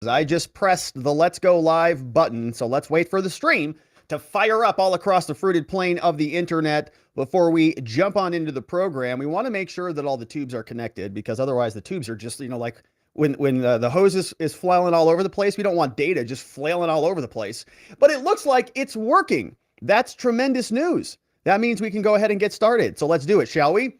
I just pressed the Let's Go Live button, so let's wait for the stream to fire up all across the fruited plain of the internet before we jump on into the program. We want to make sure that all the tubes are connected, because otherwise the tubes are just, like when the hose is flailing all over the place. We don't want data just flailing all over the place. But it looks like it's working. That's tremendous news. That means we can go ahead and get started. So let's do it, shall we?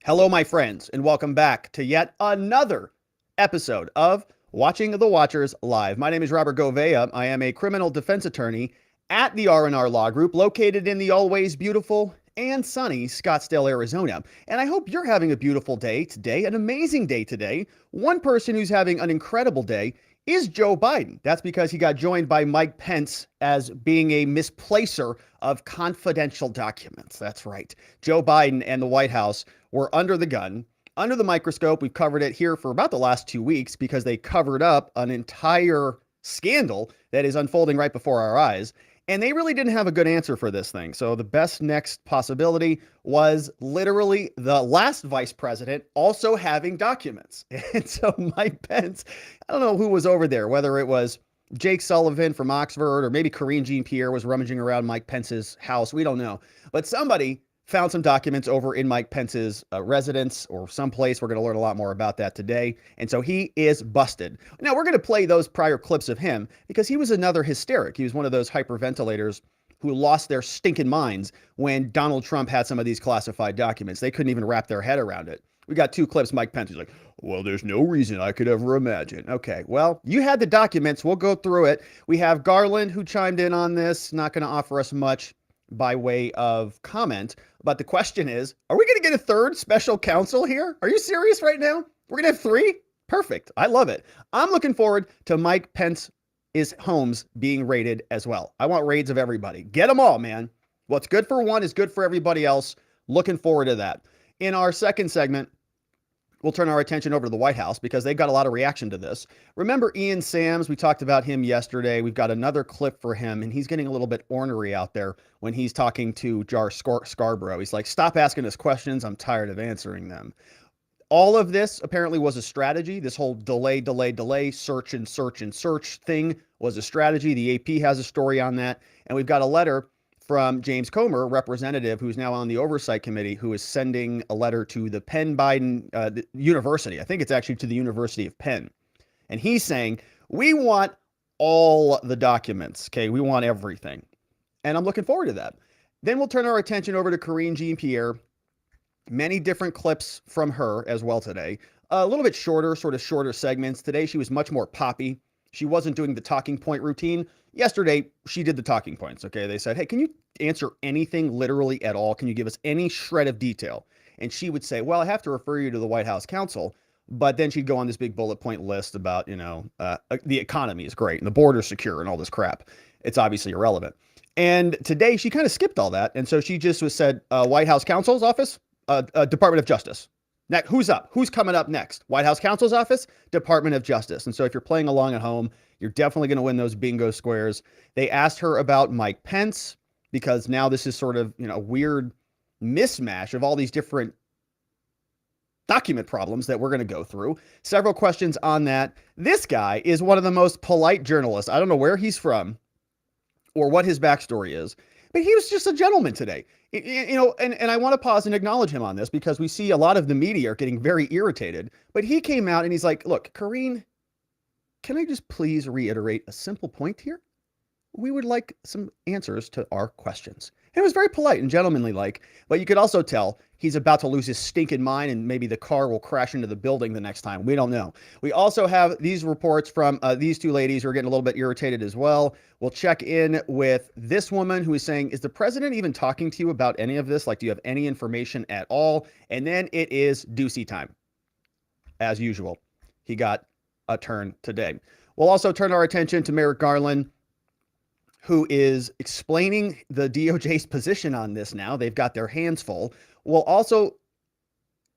Hello, my friends, and welcome back to yet another episode of Watching the Watchers Live. My name is Robert Gouveia. I am a criminal defense attorney at the R&R Law Group, located in the always beautiful and sunny Scottsdale, Arizona. And I hope you're having a beautiful day today, an amazing day today. One person who's having an incredible day is Joe Biden. That's because he got joined by Mike Pence as being a misplacer of confidential documents. That's right. Joe Biden and the White House were under the gun, under the microscope. We've covered it here for about the last 2 weeks because they covered up an entire scandal that is unfolding right before our eyes. And they really didn't have a good answer for this thing. So the best next possibility was literally the last vice president also having documents. And so Mike Pence, I don't know who was over there, whether it was Jake Sullivan from Oxford or maybe Karine Jean-Pierre was rummaging around Mike Pence's house. We don't know. But somebody found some documents over in Mike Pence's residence or someplace. We're going to learn a lot more about that today. And so he is busted. Now, we're going to play those prior clips of him because he was another hysteric. He was one of those hyperventilators who lost their stinking minds when Donald Trump had some of these classified documents. They couldn't even wrap their head around it. We got 2 clips. Mike Pence is like, well, there's no reason I could ever imagine. Okay, well, you had the documents. We'll go through it. We have Garland who chimed in on this, not going to offer us much by way of comment. But the question is, are we going to get a third special counsel here? Are you serious right now? We're going to have 3? Perfect. I love it. I'm looking forward to Mike Pence's homes being raided as well. I want raids of everybody. Get them all, man. What's good for one is good for everybody else. Looking forward to that. In our second segment, we'll turn our attention over to the White House because they've got a lot of reaction to this. Remember Ian Sams? We talked about him yesterday. We've got another clip for him, and he's getting a little bit ornery out there when he's talking to Jar Scarborough. He's like, stop asking us questions. I'm tired of answering them. All of this apparently was a strategy. This whole delay, search and search thing was a strategy. The AP has a story on that. And we've got a letter from James Comer, representative who's now on the oversight committee, who is sending a letter to the Penn Biden the University. I think it's actually to the University of Penn. And he's saying, we want all the documents. Okay, we want everything. And I'm looking forward to that. Then we'll turn our attention over to Karine Jean-Pierre. Many different clips from her as well today. A little bit shorter, sort of shorter segments. Today she was much more poppy. She wasn't doing the talking point routine. Yesterday, she did the talking points, okay? They said, hey, can you answer anything literally at all? Can you give us any shred of detail? And she would say, well, I have to refer you to the White House counsel. But then she'd go on this big bullet point list about, the economy is great and the border's secure and all this crap. It's obviously irrelevant. And today, she kind of skipped all that. And so she just said, White House counsel's office, Department of Justice. Next, who's up? Who's coming up next? White House counsel's office, Department of Justice. And so if you're playing along at home, you're definitely going to win those bingo squares. They asked her about Mike Pence because now this is sort of, a weird mismatch of all these different document problems that we're going to go through. Several questions on that. This guy is one of the most polite journalists. I don't know where he's from or what his backstory is, but he was just a gentleman today. And I want to pause and acknowledge him on this because we see a lot of the media are getting very irritated. But he came out and he's like, look, Karine, can I just please reiterate a simple point here? We would like some answers to our questions. And it was very polite and gentlemanly like, but you could also tell he's about to lose his stinking mind and maybe the car will crash into the building the next time. We don't know. We also have these reports from these 2 ladies who are getting a little bit irritated as well. We'll check in with this woman who is saying, is the president even talking to you about any of this? Like, do you have any information at all? And then it is Ducey time. As usual, he got a turn today. We'll also turn our attention to Merrick Garland, who is explaining the DOJ's position on this now. They've got their hands full. We'll also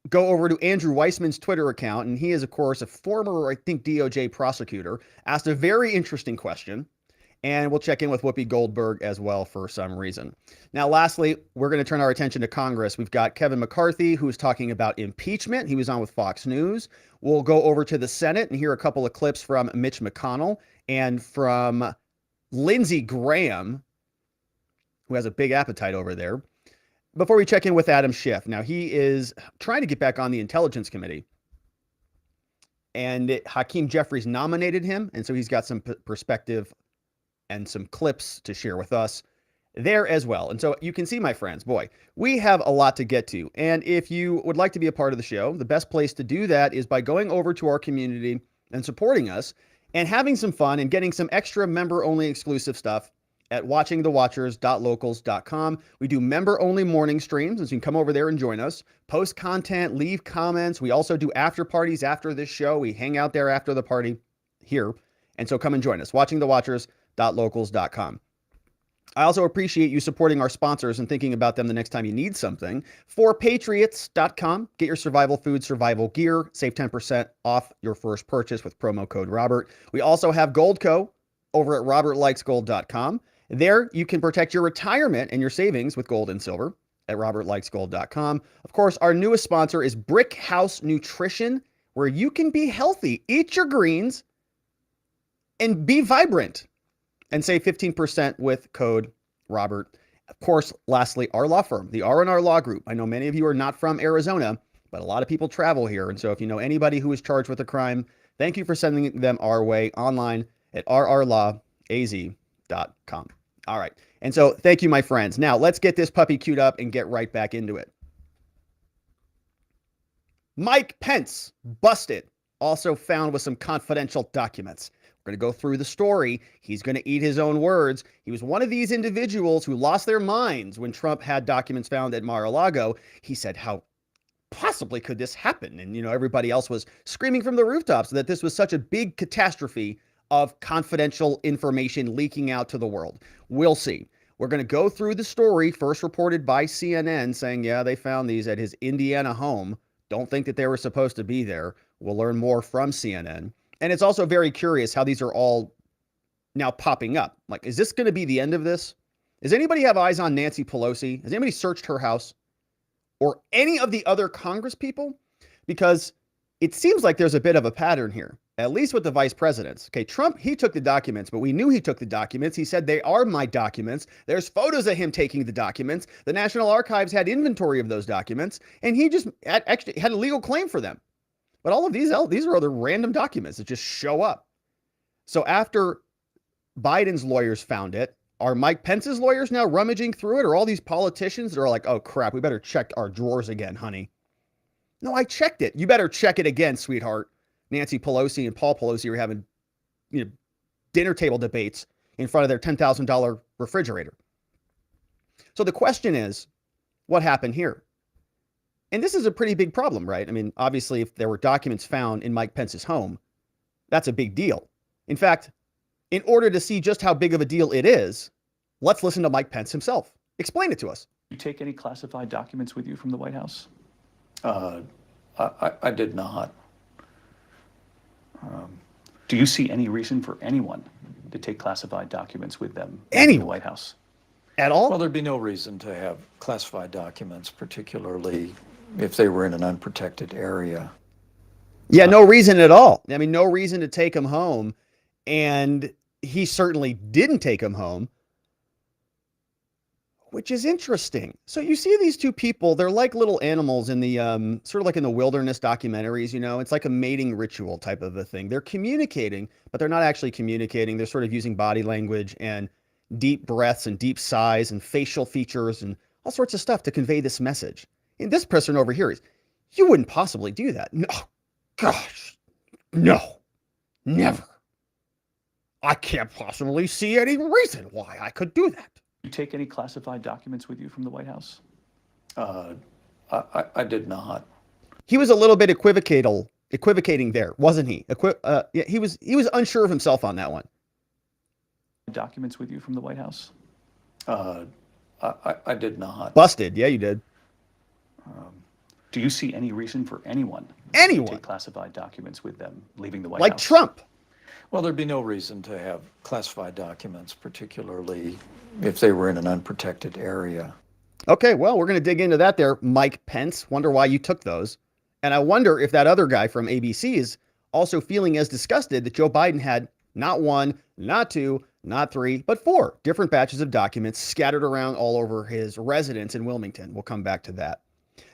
go over to Andrew Weissman's Twitter account, and he is, of course, a former, I think, DOJ prosecutor, asked a very interesting question. And we'll check in with Whoopi Goldberg as well for some reason. Now, lastly, we're going to turn our attention to Congress. We've got Kevin McCarthy, who's talking about impeachment. He was on with Fox News. We'll go over to the Senate and hear a couple of clips from Mitch McConnell and from Lindsey Graham, who has a big appetite over there, before we check in with Adam Schiff. Now, he is trying to get back on the Intelligence Committee, and Hakeem Jeffries nominated him, and so he's got some perspective and some clips to share with us there as well. And so you can see, my friends, boy, we have a lot to get to. And if you would like to be a part of the show, the best place to do that is by going over to our community and supporting us and having some fun and getting some extra member-only exclusive stuff at watchingthewatchers.locals.com. We do member-only morning streams, and so you can come over there and join us, post content, leave comments. We also do after parties after this show. We hang out there after the party here. And so come and join us, watchingthewatchers.locals.com. I also appreciate you supporting our sponsors and thinking about them the next time you need something. ForPatriots.com. Get your survival food, survival gear. Save 10% off your first purchase with promo code Robert. We also have Goldco over at robertlikesgold.com. There, you can protect your retirement and your savings with gold and silver at robertlikesgold.com. Of course, our newest sponsor is Brick House Nutrition, where you can be healthy, eat your greens, and be vibrant, and save 15% with code Robert. Of course, lastly, our law firm, the R&R Law Group. I know many of you are not from Arizona, but a lot of people travel here. And so if you know anybody who is charged with a crime, thank you for sending them our way online at rrlawaz.com. All right. And so thank you, my friends. Now let's get this puppy queued up and get right back into it. Mike Pence busted, also found with some confidential documents. We're going to go through the story. He's going to eat his own words. He was one of these individuals who lost their minds when Trump had documents found at Mar-a-Lago. He said, how possibly could this happen? And, everybody else was screaming from the rooftops that this was such a big catastrophe of confidential information leaking out to the world. We'll see. We're going to go through the story, first reported by CNN, saying, yeah, they found these at his Indiana home. Don't think that they were supposed to be there. We'll learn more from CNN. And it's also very curious how these are all now popping up. Like, is this going to be the end of this? Does anybody have eyes on Nancy Pelosi? Has anybody searched her house or any of the other Congress people? Because it seems like there's a bit of a pattern here, at least with the vice presidents. Okay, Trump, he took the documents, but we knew he took the documents. He said, they are my documents. There's photos of him taking the documents. The National Archives had inventory of those documents, and he just actually had a legal claim for them. But all of these are other random documents that just show up. So after Biden's lawyers found it, are Mike Pence's lawyers now rummaging through it? Or all these politicians that are like, oh crap, we better check our drawers again, honey? No, I checked it. You better check it again, sweetheart. Nancy Pelosi and Paul Pelosi are having, dinner table debates in front of their $10,000 refrigerator. So the question is, what happened here? And this is a pretty big problem, right? I mean, obviously, if there were documents found in Mike Pence's home, that's a big deal. In fact, in order to see just how big of a deal it is, let's listen to Mike Pence himself. Explain it to us. You take any classified documents with you from the White House? I did not. Do you see any reason for anyone to take classified documents with them in the Anyone? White House? At all? Well, there'd be no reason to have classified documents, particularly if they were in an unprotected area. Yeah, no reason at all. I mean, no reason to take him home. And he certainly didn't take him home, which is interesting. So you see these two people, they're like little animals in the sort of like in the wilderness documentaries, it's like a mating ritual type of a thing. They're communicating, but they're not actually communicating. They're sort of using body language and deep breaths and deep sighs and facial features and all sorts of stuff to convey this message. And this person over here is, you wouldn't possibly do that. No, gosh, no, never. I can't possibly see any reason why I could do that. You take any classified documents with you from the White House? I did not. He was a little bit equivocating there, wasn't he? Yeah, he was unsure of himself on that one. Documents with you from the White House? I did not. Busted. Yeah, you did. Do you see any reason for anyone to Anyone? take classified documents with them leaving the White Like House? Trump. Well, there'd be no reason to have classified documents, particularly if they were in an unprotected area. Okay, well, we're going to dig into that there, Mike Pence. Wonder why you took those. And I wonder if that other guy from ABC is also feeling as disgusted that Joe Biden had not one, not two, not three, but four different batches of documents scattered around all over his residence in Wilmington. We'll come back to that.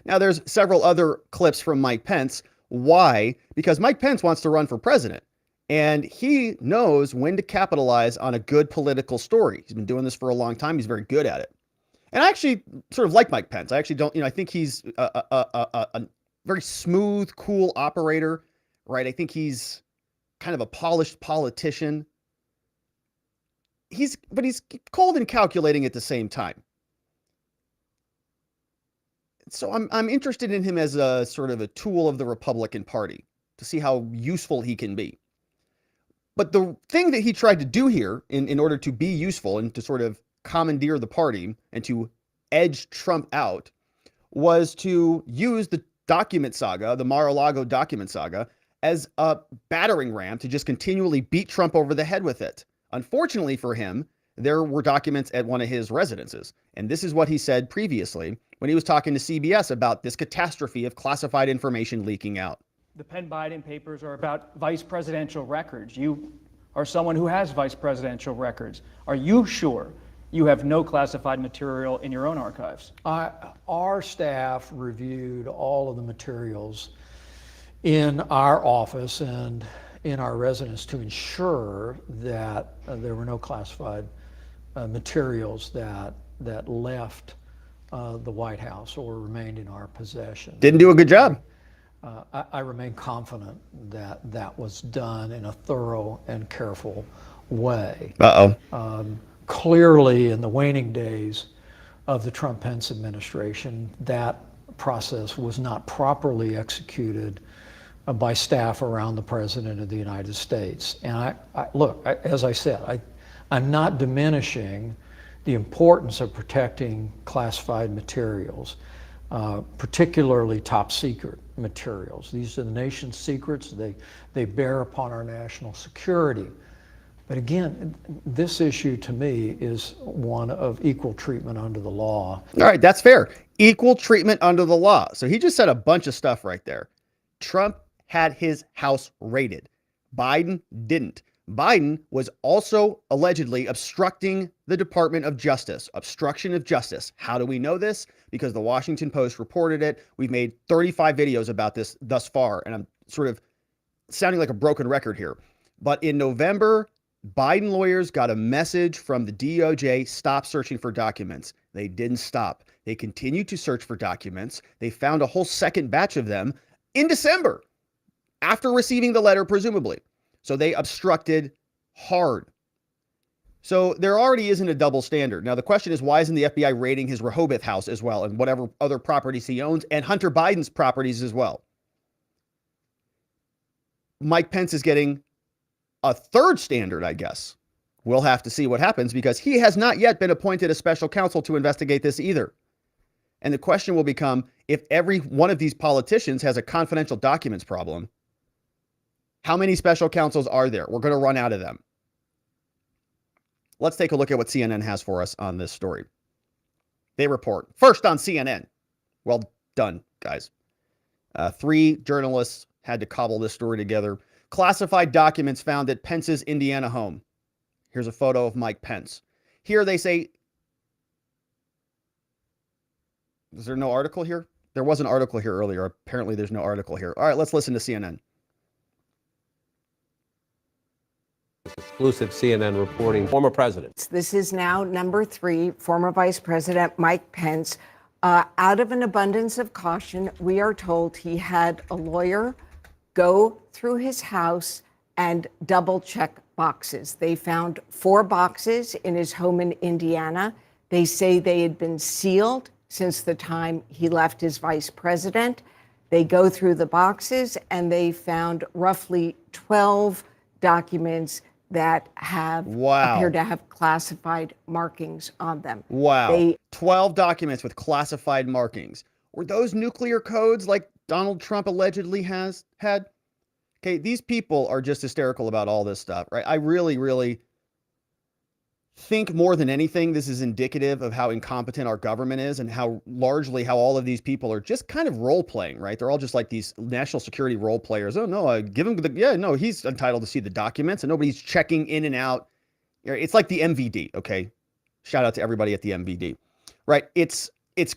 Now, there's several other clips from Mike Pence. Why? Because Mike Pence wants to run for president, and he knows when to capitalize on a good political story. He's been doing this for a long time. He's very good at it. And I actually sort of like Mike Pence. I actually don't, I think he's a very smooth, cool operator, right? I think he's kind of a polished politician. But he's cold and calculating at the same time. So I'm interested in him as a sort of a tool of the Republican Party to see how useful he can be. But the thing that he tried to do here in order to be useful and to sort of commandeer the party and to edge Trump out was to use the document saga, the Mar-a-Lago document saga, as a battering ram to just continually beat Trump over the head with it. Unfortunately for him, there were documents at one of his residences. And this is what he said previously when he was talking to CBS about this catastrophe of classified information leaking out. The Penn Biden papers are about vice presidential records. You are someone who has vice presidential records. Are you sure you have no classified material in your own archives? Our staff reviewed all of the materials in our office and in our residence to ensure that there were no classified materials that left the White House or remained in our possession. Didn't do a good job. I remain confident that that was done in a thorough and careful way. Clearly, in the waning days of the Trump-Pence administration, that process was not properly executed by staff around the President of the United States. And as I said, I'm not diminishing the importance of protecting classified materials, particularly top secret materials. These are the nation's secrets. They bear upon our national security. But again, this issue to me is one of equal treatment under the law. All right, that's fair. Equal treatment under the law. So he just said a bunch of stuff right there. Trump had his house raided. Biden didn't. Biden was also allegedly obstructing the Department of Justice. Obstruction of justice. How do we know this? Because the Washington Post reported it. We've made 35 videos about this thus far, and I'm sort of sounding like a broken record here. But in November, Biden lawyers got a message from the DOJ, stop searching for documents. They didn't stop. They continued to search for documents. They found a whole second batch of them in December, after receiving the letter, presumably. So they obstructed hard. So there already isn't a double standard. Now, the question is, why isn't the FBI raiding his Rehoboth house as well and whatever other properties he owns and Hunter Biden's properties as well? Mike Pence is getting a third standard, I guess. We'll have to see what happens because he has not yet been appointed a special counsel to investigate this either. And the question will become, if every one of these politicians has a confidential documents problem, how many special counsels are there? We're going to run out of them. Let's take a look at what CNN has for us on this story. They report, first on CNN. Well done, guys. 3 journalists had to cobble this story together. Classified documents found at Pence's Indiana home. Here's a photo of Mike Pence. Here they say, is there no article here? There was an article here earlier. Apparently there's no article here. All right, let's listen to CNN. Exclusive CNN reporting former presidents. This is now number 3, former Vice President Mike Pence. Out of an abundance of caution, we are told he had a lawyer go through his house and double check boxes. They found 4 boxes in his home in Indiana. They say they had been sealed since the time he left as vice president. They go through the boxes and they found roughly 12 documents that have appear to have classified markings on them. Wow. 12 documents with classified markings. Were those nuclear codes like Donald Trump allegedly had? Okay, these people are just hysterical about all this stuff, right? I really, really think more than anything, this is indicative of how incompetent our government is and how largely how all of these people are just kind of role playing, right? They're all just like these national security role players. Oh no, I give him no, he's entitled to see the documents and nobody's checking in and out. It's like the MVD, okay? Shout out to everybody at the MVD, right? It's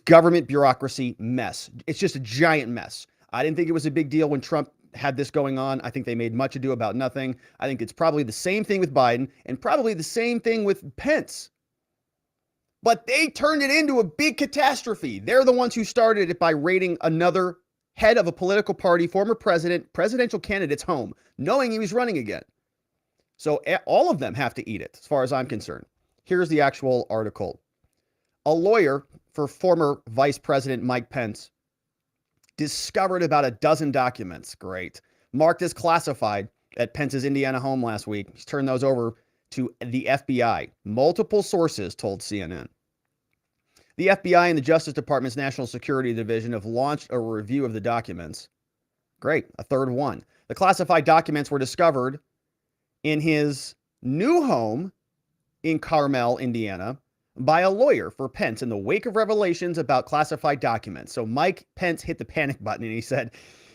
government bureaucracy mess. It's just a giant mess. I didn't think it was a big deal when Trump had this going on. I think they made much ado about nothing. I think it's probably the same thing with Biden and probably the same thing with Pence. But they turned it into a big catastrophe. They're the ones who started it by raiding another head of a political party, former presidential candidate's home, knowing he was running again. So all of them have to eat it, as far as I'm concerned. Here's the actual article. A lawyer for former Vice President Mike Pence discovered about a dozen documents, great, marked as classified at Pence's Indiana home last week. He's turned those over to the FBI. Multiple sources told CNN. The FBI and the Justice Department's National Security Division have launched a review of the documents. Great, a third one. The classified documents were discovered in his new home in Carmel, Indiana, by a lawyer for Pence in the wake of revelations about classified documents. So Mike Pence hit the panic button and he said,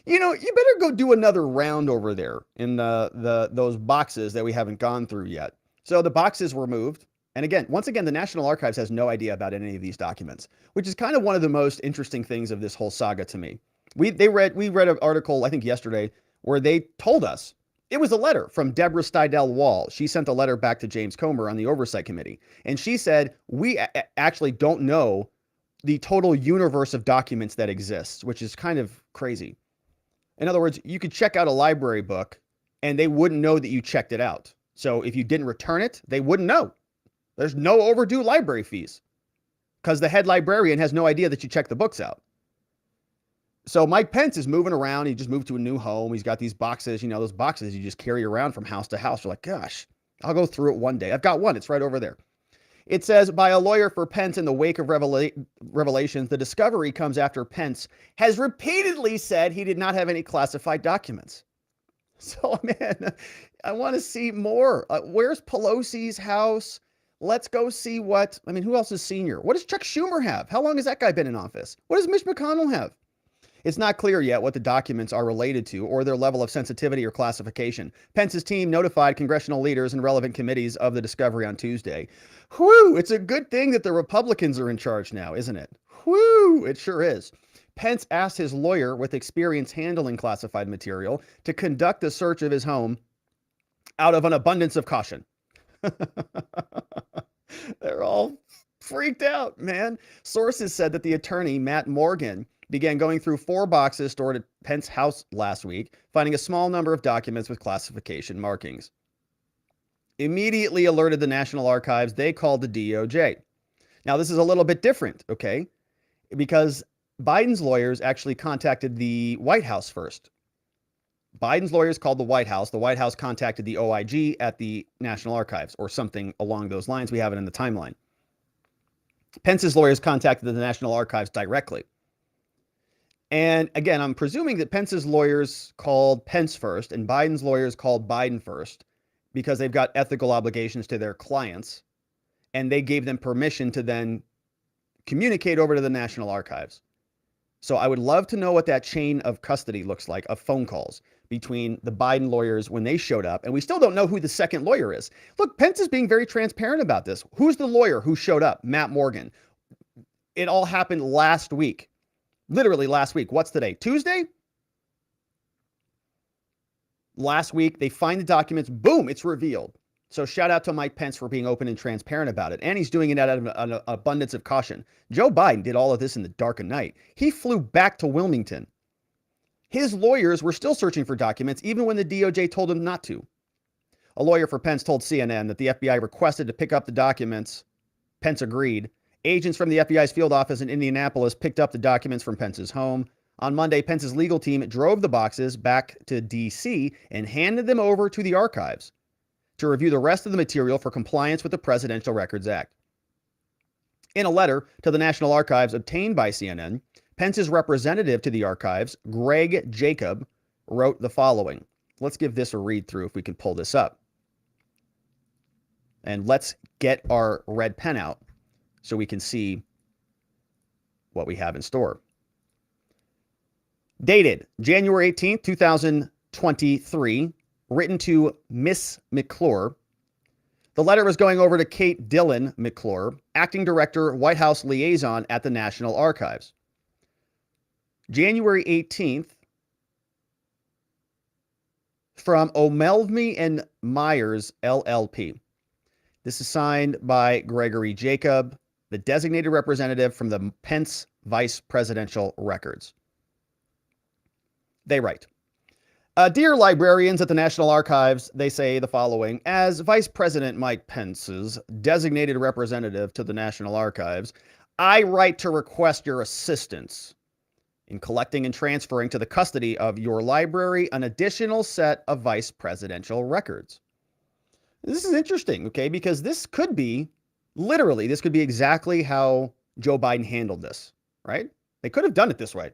you better go do another round over there in those boxes that we haven't gone through yet. So the boxes were moved. And again, once again, the National Archives has no idea about any of these documents, which is kind of one of the most interesting things of this whole saga to me. We read an article, I think yesterday, where they told us it was a letter from Deborah Stidel Wall. She sent a letter back to James Comer on the Oversight Committee. And she said, we actually don't know the total universe of documents that exists, which is kind of crazy. In other words, you could check out a library book and they wouldn't know that you checked it out. So if you didn't return it, they wouldn't know. There's no overdue library fees because the head librarian has no idea that you checked the books out. So Mike Pence is moving around. He just moved to a new home. He's got these boxes, those boxes you just carry around from house to house. You're like, gosh, I'll go through it one day. I've got one. It's right over there. It says, by a lawyer for Pence in the wake of revelations, the discovery comes after Pence has repeatedly said he did not have any classified documents. So, man, I want to see more. Where's Pelosi's house? Let's go see who else is senior? What does Chuck Schumer have? How long has that guy been in office? What does Mitch McConnell have? It's not clear yet what the documents are related to or their level of sensitivity or classification. Pence's team notified congressional leaders and relevant committees of the discovery on Tuesday. Whew, it's a good thing that the Republicans are in charge now, isn't it? Whew, it sure is. Pence asked his lawyer with experience handling classified material to conduct a search of his home out of an abundance of caution. They're all freaked out, man. Sources said that the attorney, Matt Morgan, began going through 4 boxes stored at Pence's house last week, finding a small number of documents with classification markings. Immediately alerted the National Archives, they called the DOJ. Now, this is a little bit different, okay? Because Biden's lawyers actually contacted the White House first. Biden's lawyers called the White House. The White House contacted the OIG at the National Archives, or something along those lines. We have it in the timeline. Pence's lawyers contacted the National Archives directly. And again, I'm presuming that Pence's lawyers called Pence first and Biden's lawyers called Biden first because they've got ethical obligations to their clients. And they gave them permission to then communicate over to the National Archives. So I would love to know what that chain of custody looks like of phone calls between the Biden lawyers when they showed up. And we still don't know who the second lawyer is. Look, Pence is being very transparent about this. Who's the lawyer who showed up? Matt Morgan. It all happened last week. Literally last week. What's today? Tuesday? Last week, they find the documents. Boom, it's revealed. So shout out to Mike Pence for being open and transparent about it. And he's doing it out of an abundance of caution. Joe Biden did all of this in the dark of night. He flew back to Wilmington. His lawyers were still searching for documents even when the DOJ told him not to. A lawyer for Pence told CNN that the FBI requested to pick up the documents. Pence agreed. Agents from the FBI's field office in Indianapolis picked up the documents from Pence's home. On Monday, Pence's legal team drove the boxes back to D.C. and handed them over to the archives to review the rest of the material for compliance with the Presidential Records Act. In a letter to the National Archives obtained by CNN, Pence's representative to the archives, Greg Jacob, wrote the following. Let's give this a read through if we can pull this up. And let's get our red pen out so we can see what we have in store. Dated January 18th, 2023, written to Miss McClure. The letter was going over to Kate Dillon McClure, Acting Director, White House Liaison at the National Archives. January 18th, from O'Melveny and Myers, LLP. This is signed by Gregory Jacob, the designated representative from the Pence Vice Presidential Records. They write, Dear librarians at the National Archives, they say the following. As Vice President Mike Pence's designated representative to the National Archives, I write to request your assistance in collecting and transferring to the custody of your library an additional set of vice presidential records. This is interesting, okay, because this could be, literally, this could be exactly how Joe Biden handled this, right? They could have done it this way.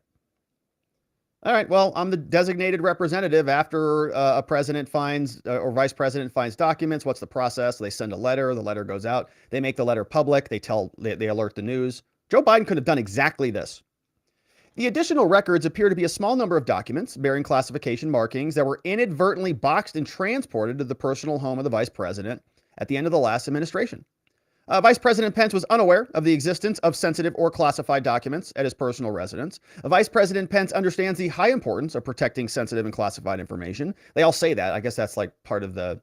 All right, well, I'm the designated representative after a president finds or vice president finds documents. What's the process? They send a letter. The letter goes out. They make the letter public. They alert the news. Joe Biden could have done exactly this. The additional records appear to be a small number of documents bearing classification markings that were inadvertently boxed and transported to the personal home of the vice president at the end of the last administration. Vice President Pence was unaware of the existence of sensitive or classified documents at his personal residence. Vice President Pence understands the high importance of protecting sensitive and classified information. They all say that. I guess that's like part of the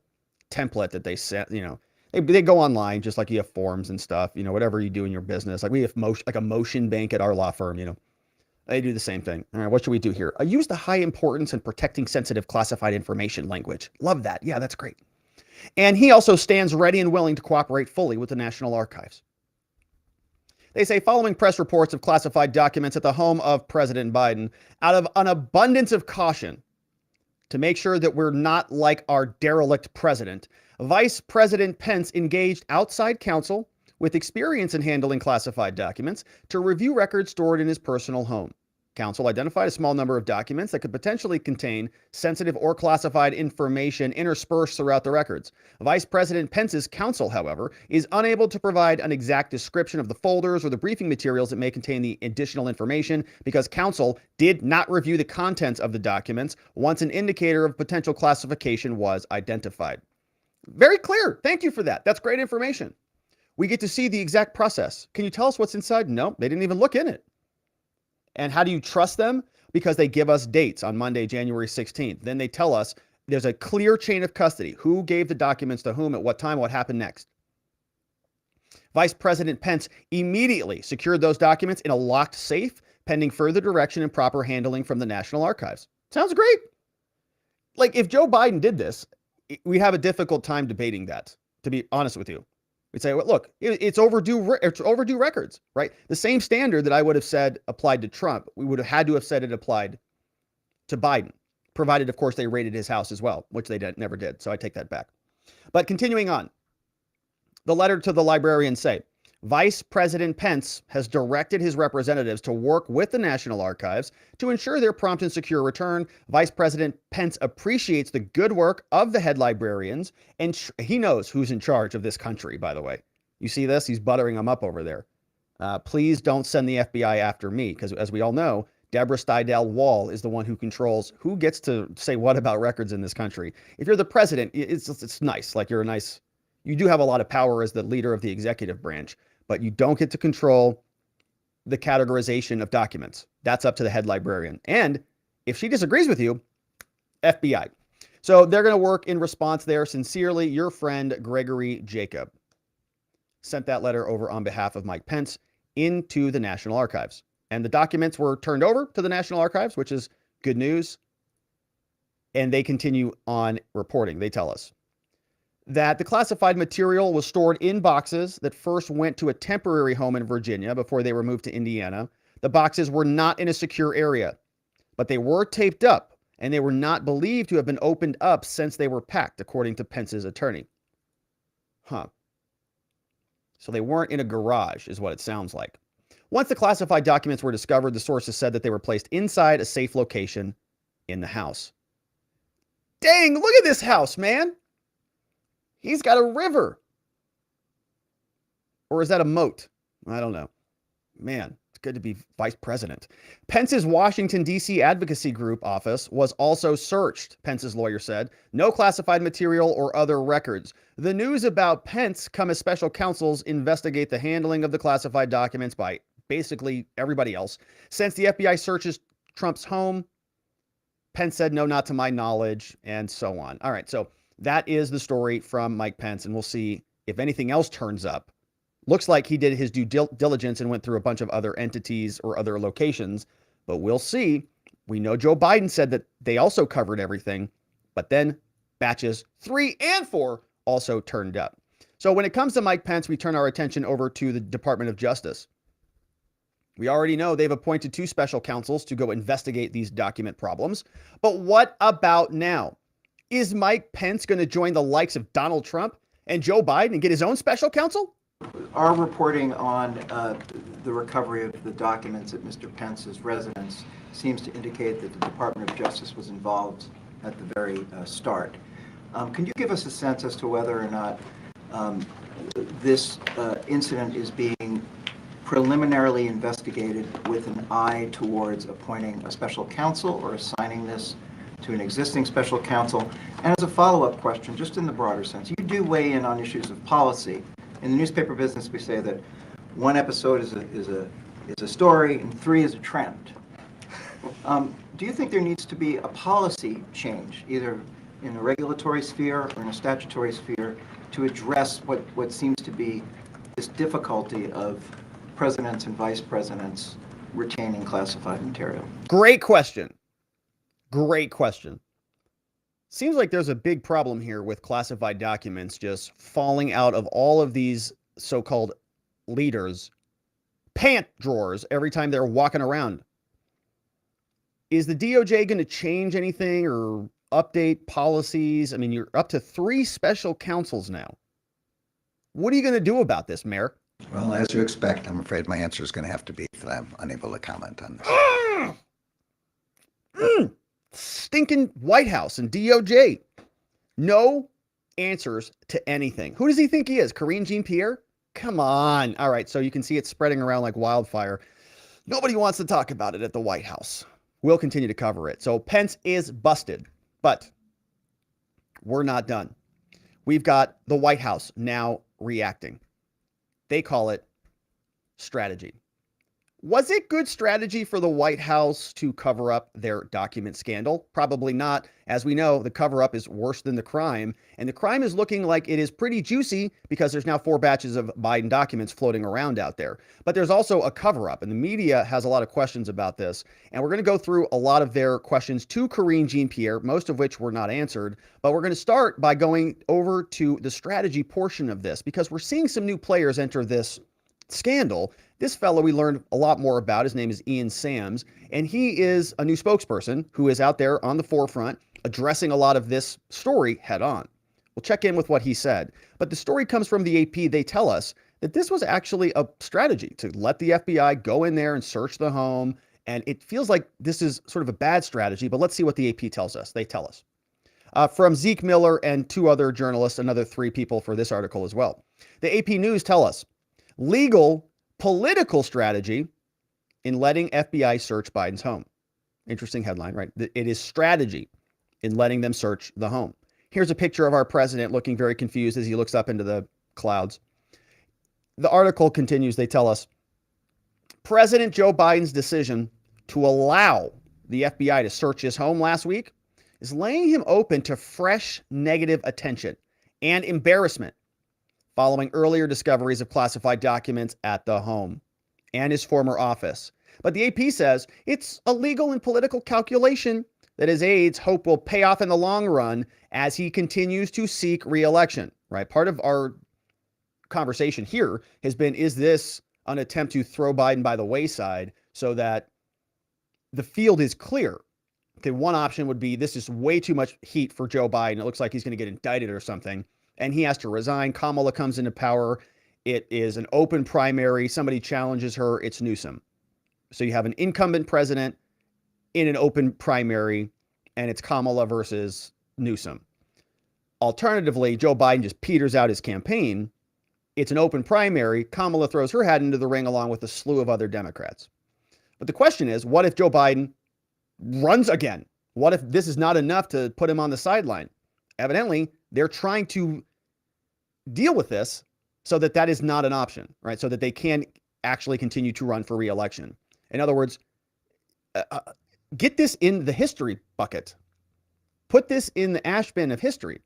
template that they sent, you know. They go online just like you have forms and stuff, you know, whatever you do in your business. Like we have like a motion bank at our law firm, you know. They do the same thing. All right, what should we do here? Use the high importance in protecting sensitive classified information language. Love that. Yeah, that's great. And he also stands ready and willing to cooperate fully with the National Archives. They say following press reports of classified documents at the home of President Biden, out of an abundance of caution to make sure that we're not like our derelict president, Vice President Pence engaged outside counsel with experience in handling classified documents to review records stored in his personal home. Counsel identified a small number of documents that could potentially contain sensitive or classified information interspersed throughout the records. Vice President Pence's counsel, however, is unable to provide an exact description of the folders or the briefing materials that may contain the additional information because counsel did not review the contents of the documents once an indicator of potential classification was identified. Very clear. Thank you for that. That's great information. We get to see the exact process. Can you tell us what's inside? No, they didn't even look in it. And how do you trust them? Because they give us dates on Monday, January 16th. Then they tell us there's a clear chain of custody. Who gave the documents to whom at what time, what happened next. Vice President Pence immediately secured those documents in a locked safe, pending further direction and proper handling from the National Archives. Sounds great. Like if Joe Biden did this, we have a difficult time debating that, to be honest with you. We'd say, well, look, it's overdue records, right? The same standard that I would have said applied to Trump, we would have had to have said it applied to Biden, provided, of course, they raided his house as well, which they never did. So I take that back. But continuing on, the letter to the librarians say, Vice President Pence has directed his representatives to work with the National Archives to ensure their prompt and secure return. Vice President Pence appreciates the good work of the head librarians, and he knows who's in charge of this country, by the way. You see this? He's buttering them up over there. Please don't send the FBI after me, because as we all know, Deborah Stidell Wall is the one who controls who gets to say what about records in this country. If you're the president, it's nice. Like you do have a lot of power as the leader of the executive branch, but you don't get to control the categorization of documents. That's up to the head librarian. And if she disagrees with you, FBI. So they're going to work in response there. Sincerely, your friend, Gregory Jacob. Sent that letter over on behalf of Mike Pence into the National Archives. And the documents were turned over to the National Archives, which is good news. And they continue on reporting. They tell us that the classified material was stored in boxes that first went to a temporary home in Virginia before they were moved to Indiana. The boxes were not in a secure area, but they were taped up, and they were not believed to have been opened up since they were packed, according to Pence's attorney. So they weren't in a garage, is what it sounds like. Once the classified documents were discovered, the sources said that they were placed inside a safe location in the house. Dang, look at this house, man. He's got a river. Or is that a moat? I don't know. Man, it's good to be vice president. Pence's Washington, D.C. advocacy group office was also searched, Pence's lawyer said. No classified material or other records. The news about Pence come as special counsels investigate the handling of the classified documents by basically everybody else. Since the FBI searches Trump's home, Pence said, no, not to my knowledge, and so on. All right, so that is the story from Mike Pence, and we'll see if anything else turns up. Looks like he did his due diligence and went through a bunch of other entities or other locations, but we'll see. We know Joe Biden said that they also covered everything, but then batches 3 and 4 also turned up. So when it comes to Mike Pence, we turn our attention over to the Department of Justice. We already know they've appointed 2 special counsels to go investigate these document problems. But what about now? Is Mike Pence going to join the likes of Donald Trump and Joe Biden and get his own special counsel? Our reporting on the recovery of the documents at Mr. Pence's residence seems to indicate that the Department of Justice was involved at the very start. Can you give us a sense as to whether or not this incident is being preliminarily investigated with an eye towards appointing a special counsel or assigning this to an existing special counsel? And as a follow-up question, just in the broader sense, you do weigh in on issues of policy. In the newspaper business, we say that one episode is a story and 3 is a trend. Do you think there needs to be a policy change, either in a regulatory sphere or in a statutory sphere, to address what seems to be this difficulty of presidents and vice presidents retaining classified material? Great question. Great question. Seems like there's a big problem here with classified documents just falling out of all of these so-called leaders' pant drawers every time they're walking around. Is the DOJ going to change anything or update policies? I mean, you're up to 3 special counsels now. What are you going to do about this, Merrick? Well, as you expect, I'm afraid my answer is going to have to be that I'm unable to comment on this. Stinking White House and DOJ. No answers to anything. Who does he think he is? Karine Jean-Pierre? Come on. All right, so you can see it spreading around like wildfire. Nobody wants to talk about it at the White House. We'll continue to cover it. So Pence is busted, but we're not done. We've got the White House now reacting. They call it strategy. Was it good strategy for the White House to cover up their document scandal? Probably not. As we know, the cover-up is worse than the crime, and the crime is looking like it is pretty juicy because there's now 4 batches of Biden documents floating around out there. But there's also a cover-up, and the media has a lot of questions about this, and we're going to go through a lot of their questions to Karine Jean-Pierre, most of which were not answered, but we're going to start by going over to the strategy portion of this because we're seeing some new players enter this scandal. This fellow we learned a lot more about. His name is Ian Sams, and he is a new spokesperson who is out there on the forefront addressing a lot of this story head on. We'll check in with what he said. But the story comes from the AP. They tell us that this was actually a strategy to let the FBI go in there and search the home. And it feels like this is sort of a bad strategy, but let's see what the AP tells us. They tell us. From Zeke Miller and 2 other journalists, another 3 people for this article as well. The AP News tell us legal political strategy in letting FBI search Biden's home. Interesting headline, right? It is strategy in letting them search the home. Here's a picture of our president looking very confused as he looks up into the clouds. The article continues. They tell us President Joe Biden's decision to allow the FBI to search his home last week is laying him open to fresh negative attention and embarrassment following earlier discoveries of classified documents at the home and his former office. But the AP says it's a legal and political calculation that his aides hope will pay off in the long run as he continues to seek re-election, right? Part of our conversation here has been, is this an attempt to throw Biden by the wayside so that the field is clear? Okay, one option would be this is way too much heat for Joe Biden. It looks like he's going to get indicted or something, and he has to resign. Kamala comes into power. It is an open primary. Somebody challenges her. It's Newsom. So you have an incumbent president in an open primary, and it's Kamala versus Newsom. Alternatively, Joe Biden just peters out his campaign. It's an open primary. Kamala throws her hat into the ring along with a slew of other Democrats. But the question is, what if Joe Biden runs again? What if this is not enough to put him on the sideline? Evidently, they're trying to deal with this so that that is not an option, right? So that they can actually continue to run for re-election. In other words, get this in the history bucket. Put this in the ash bin of history.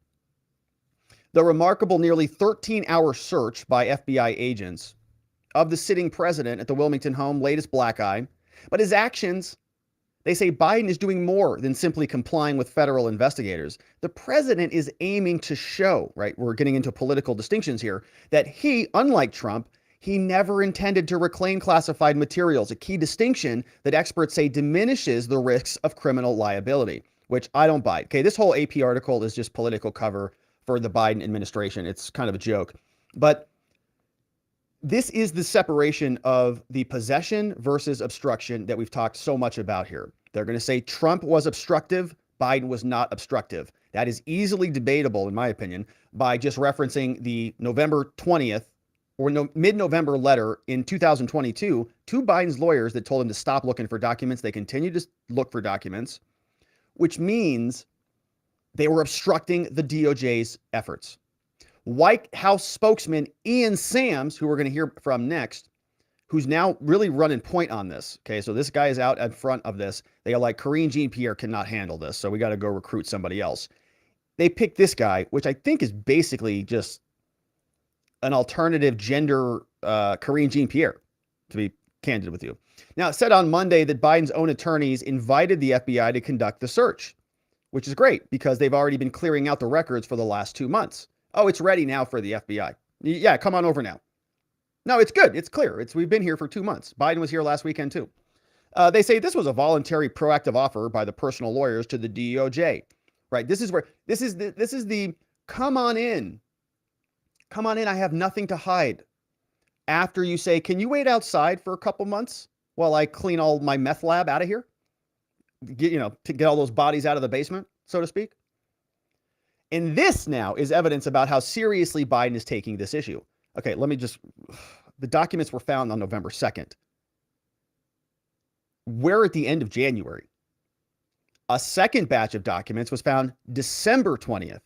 The remarkable nearly 13-hour search by FBI agents of the sitting president at the Wilmington home laid his black eye. But his actions, they say Biden is doing more than simply complying with federal investigators. The president is aiming to show, right, we're getting into political distinctions here, that he, unlike Trump, he never intended to reclaim classified materials, a key distinction that experts say diminishes the risks of criminal liability, which I don't buy. Okay, this whole AP article is just political cover for the Biden administration. It's kind of a joke. But this is the separation of the possession versus obstruction that we've talked so much about here. They're going to say Trump was obstructive, Biden was not obstructive. That is easily debatable, in my opinion, by just referencing the November 20th or mid-November letter in 2022 to Biden's lawyers that told him to stop looking for documents. They continue to look for documents, which means they were obstructing the DOJ's efforts. White House spokesman Ian Sams, who we're going to hear from next, who's now really running point on this. Okay, so this guy is out in front of this. They are like, Karine Jean-Pierre cannot handle this, so we got to go recruit somebody else. They picked this guy, which I think is basically just an alternative gender Karine Jean-Pierre, to be candid with you. Now, it said on Monday that Biden's own attorneys invited the FBI to conduct the search, which is great because they've already been clearing out the records for the last 2 months. Oh, it's ready now for the FBI. Yeah, come on over now. No, it's good. It's clear. We've been here for 2 months. Biden was here last weekend too. They say this was a voluntary, proactive offer by the personal lawyers to the DOJ. Right. This is the come on in. Come on in. I have nothing to hide. After you say, can you wait outside for a couple months while I clean all my meth lab out of here? To get all those bodies out of the basement, so to speak. And this now is evidence about how seriously Biden is taking this issue. Okay, the documents were found on November 2nd. We're at the end of January. A second batch of documents was found December 20th.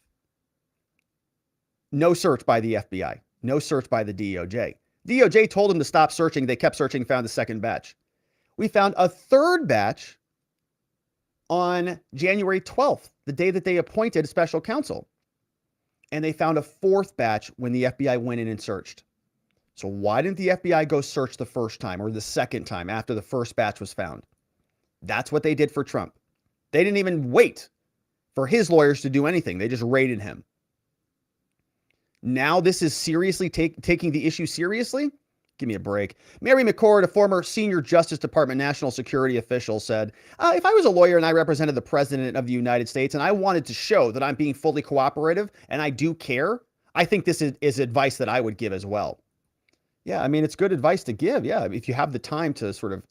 No search by the FBI. No search by the DOJ. DOJ told them to stop searching. They kept searching, found the second batch. We found a third batch on January 12th, the day that they appointed special counsel. And they found a fourth batch when the FBI went in and searched. So why didn't the FBI go search the first time or the second time after the first batch was found? That's what they did for Trump. They didn't even wait for his lawyers to do anything. They just raided him. Now this is seriously taking the issue seriously? Give me a break. Mary McCord, a former senior Justice Department national security official, said, if I was a lawyer and I represented the president of the United States and I wanted to show that I'm being fully cooperative and I do care, I think this is advice that I would give as well. Yeah, I mean, it's good advice to give. Yeah, if you have the time to sort of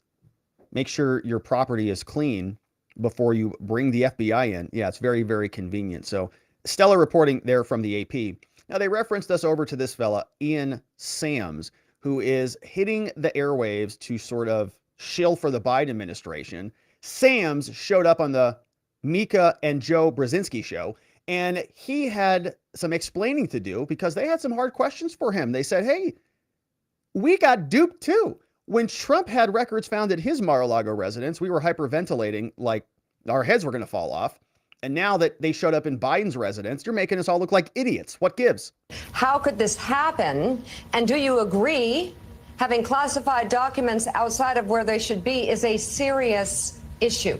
make sure your property is clean before you bring the FBI in. Yeah, it's very, very convenient. So stellar reporting there from the AP. Now, they referenced us over to this fella, Ian Sams, who is hitting the airwaves to sort of shill for the Biden administration. Sams showed up on the Mika and Joe Brzezinski show, and he had some explaining to do because they had some hard questions for him. They said, hey, we got duped too. When Trump had records found at his Mar-a-Lago residence, we were hyperventilating like our heads were going to fall off. And now that they showed up in Biden's residence, you're making us all look like idiots. What gives? How could this happen? And do you agree having classified documents outside of where they should be is a serious issue?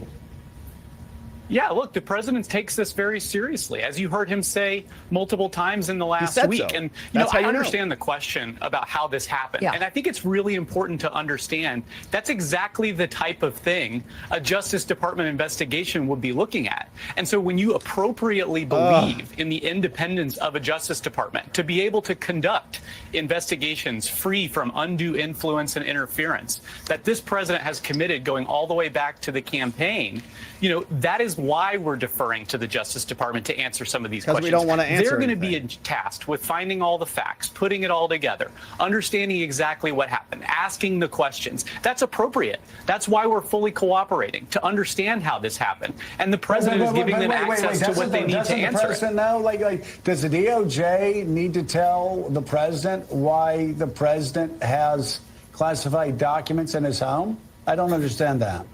Yeah, look, the president takes this very seriously, as you heard him say multiple times in the last week. So. And I understand the question about how this happened. Yeah. And I think it's really important to understand that's exactly the type of thing a Justice Department investigation would be looking at. And so when you appropriately believe in the independence of a Justice Department to be able to conduct investigations free from undue influence and interference that this president has committed going all the way back to the campaign, that is why we're deferring to the Justice Department to answer some of these questions. Because we don't want to answer They're going to be anything. tasked with finding all the facts, putting it all together, understanding exactly what happened, asking the questions. That's appropriate. That's why we're fully cooperating, to understand how this happened. And the president is giving them access to what they need to answer. The president know? Like, does the DOJ need to tell the president why the president has classified documents in his home? I don't understand that.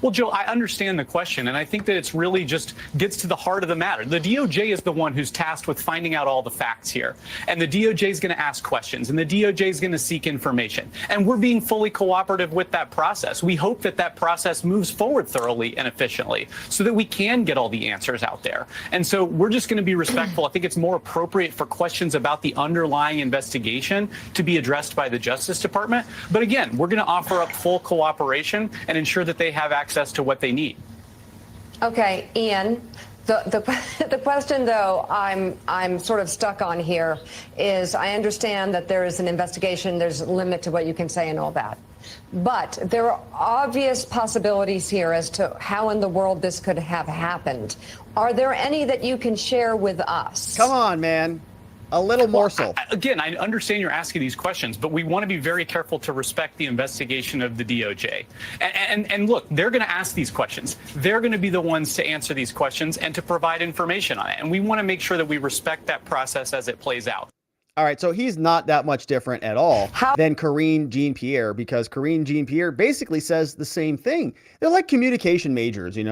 Well, Joe, I understand the question, and I think that it's really just gets to the heart of the matter. The DOJ is the one who's tasked with finding out all the facts here, and the DOJ is going to ask questions, and the DOJ is going to seek information, and we're being fully cooperative with that process. We hope that that process moves forward thoroughly and efficiently so that we can get all the answers out there. And so we're just going to be respectful. I think it's more appropriate for questions about the underlying investigation to be addressed by the Justice Department. But again, we're going to offer up full cooperation and ensure that they have access to what they need. Okay, Ian, the question, though, I'm sort of stuck on here is I understand that there is an investigation, there's a limit to what you can say and all that. But there are obvious possibilities here as to how in the world this could have happened. Are there any that you can share with us? Come on, man. A little morsel. Again, I understand you're asking these questions, but we want to be very careful to respect the investigation of the DOJ. And look, they're going to ask these questions. They're going to be the ones to answer these questions and to provide information on it. And we want to make sure that we respect that process as it plays out. All right, so he's not that much different at all than Karine Jean-Pierre, because Karine Jean-Pierre basically says the same thing. They're like communication majors, you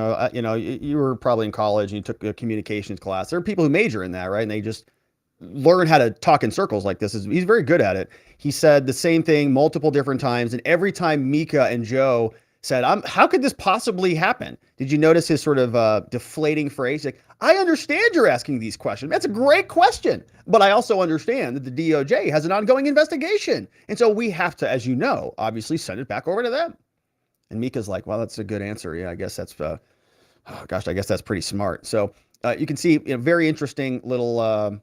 were probably in college and you took a communications class. There are people who major in that, right? And they just learn how to talk in circles like this. He's very good at it. He said the same thing multiple different times, and every time Mika and Joe said, how could this possibly happen? Did you notice his sort of deflating phrase? Like, I understand you're asking these questions. That's a great question. But I also understand that the DOJ has an ongoing investigation. And so we have to, as you know, obviously send it back over to them. And Mika's like, well, that's a good answer. Yeah, I guess that's, I guess that's pretty smart. So you can see a very interesting little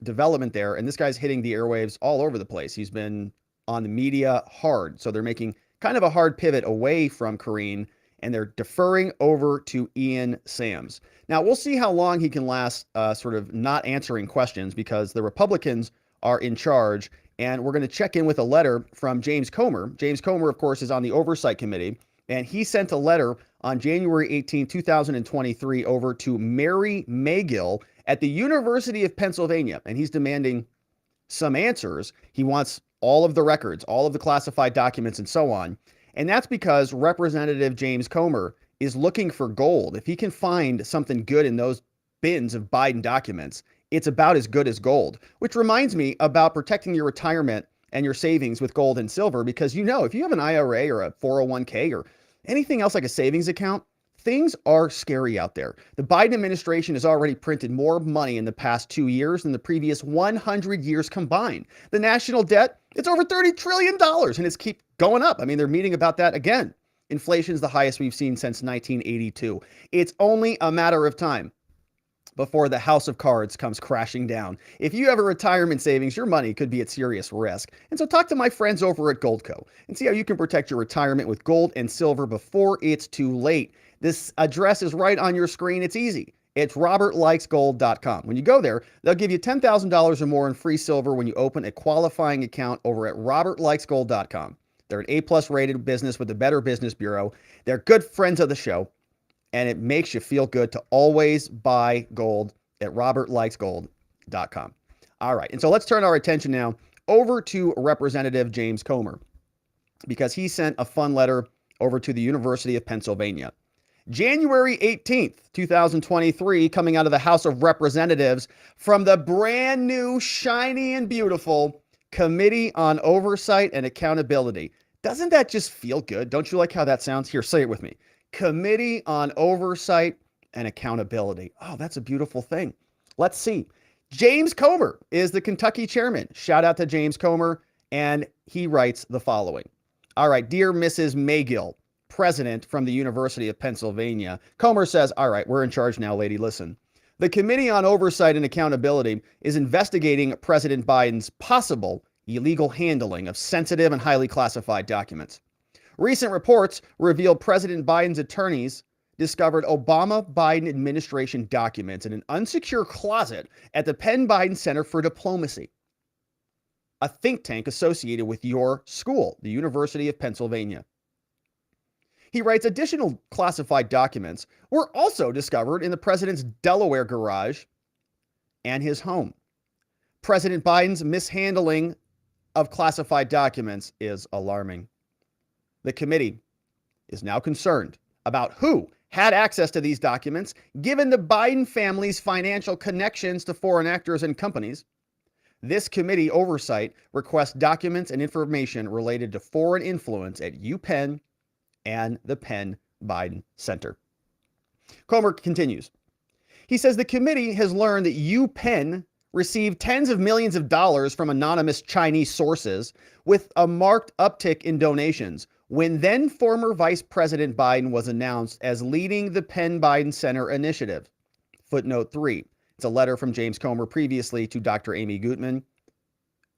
development there. And this guy's hitting the airwaves all over the place. He's been on the media hard. So they're making kind of a hard pivot away from Karine, and they're deferring over to Ian Sams. Now, we'll see how long he can last sort of not answering questions, because the Republicans are in charge, and we're going to check in with a letter from James Comer. James Comer, of course, is on the Oversight Committee, and he sent a letter on January 18, 2023 over to Mary Magill at the University of Pennsylvania, and he's demanding some answers. He wants all of the records, all of the classified documents, and so on. And that's because Representative James Comer is looking for gold. If he can find something good in those bins of Biden documents, it's about as good as gold. Which reminds me about protecting your retirement and your savings with gold and silver, because if you have an IRA or a 401k or anything else like a savings account, things are scary out there. The Biden administration has already printed more money in the past 2 years than the previous 100 years combined. The national debt, it's over $30 trillion, and it's keep going up. I mean, they're meeting about that again. Inflation's the highest we've seen since 1982. It's only a matter of time before the house of cards comes crashing down. If you have a retirement savings, your money could be at serious risk. And so talk to my friends over at Goldco and see how you can protect your retirement with gold and silver before it's too late. This address is right on your screen. It's easy. It's robertlikesgold.com. When you go there, they'll give you $10,000 or more in free silver when you open a qualifying account over at robertlikesgold.com. They're an A+ rated business with the Better Business Bureau. They're good friends of the show, and it makes you feel good to always buy gold at robertlikesgold.com. All right, and so let's turn our attention now over to Representative James Comer, because he sent a fun letter over to the University of Pennsylvania. January 18th, 2023, coming out of the House of Representatives from the brand new, shiny and beautiful Committee on Oversight and Accountability. Doesn't that just feel good? Don't you like how that sounds? Here, say it with me. Committee on Oversight and Accountability. Oh, that's a beautiful thing. Let's see. James Comer is the Kentucky chairman. Shout out to James Comer. And he writes the following. All right, dear Mrs. Magill, president from the University of Pennsylvania. Comer says, all right, we're in charge now, lady. Listen. The Committee on Oversight and Accountability is investigating President Biden's possible illegal handling of sensitive and highly classified documents. Recent reports reveal President Biden's attorneys discovered Obama-Biden administration documents in an unsecure closet at the Penn-Biden Center for Diplomacy, a think tank associated with your school, the University of Pennsylvania. He writes, additional classified documents were also discovered in the president's Delaware garage and his home. President Biden's mishandling of classified documents is alarming. The committee is now concerned about who had access to these documents, given the Biden family's financial connections to foreign actors and companies. This committee oversight requests documents and information related to foreign influence at UPenn and the Penn-Biden Center. Comer continues. He says the committee has learned that UPenn received tens of millions of dollars from anonymous Chinese sources, with a marked uptick in donations when then former Vice President Biden was announced as leading the Penn-Biden Center initiative. Footnote 3. It's a letter from James Comer previously to Dr. Amy Gutmann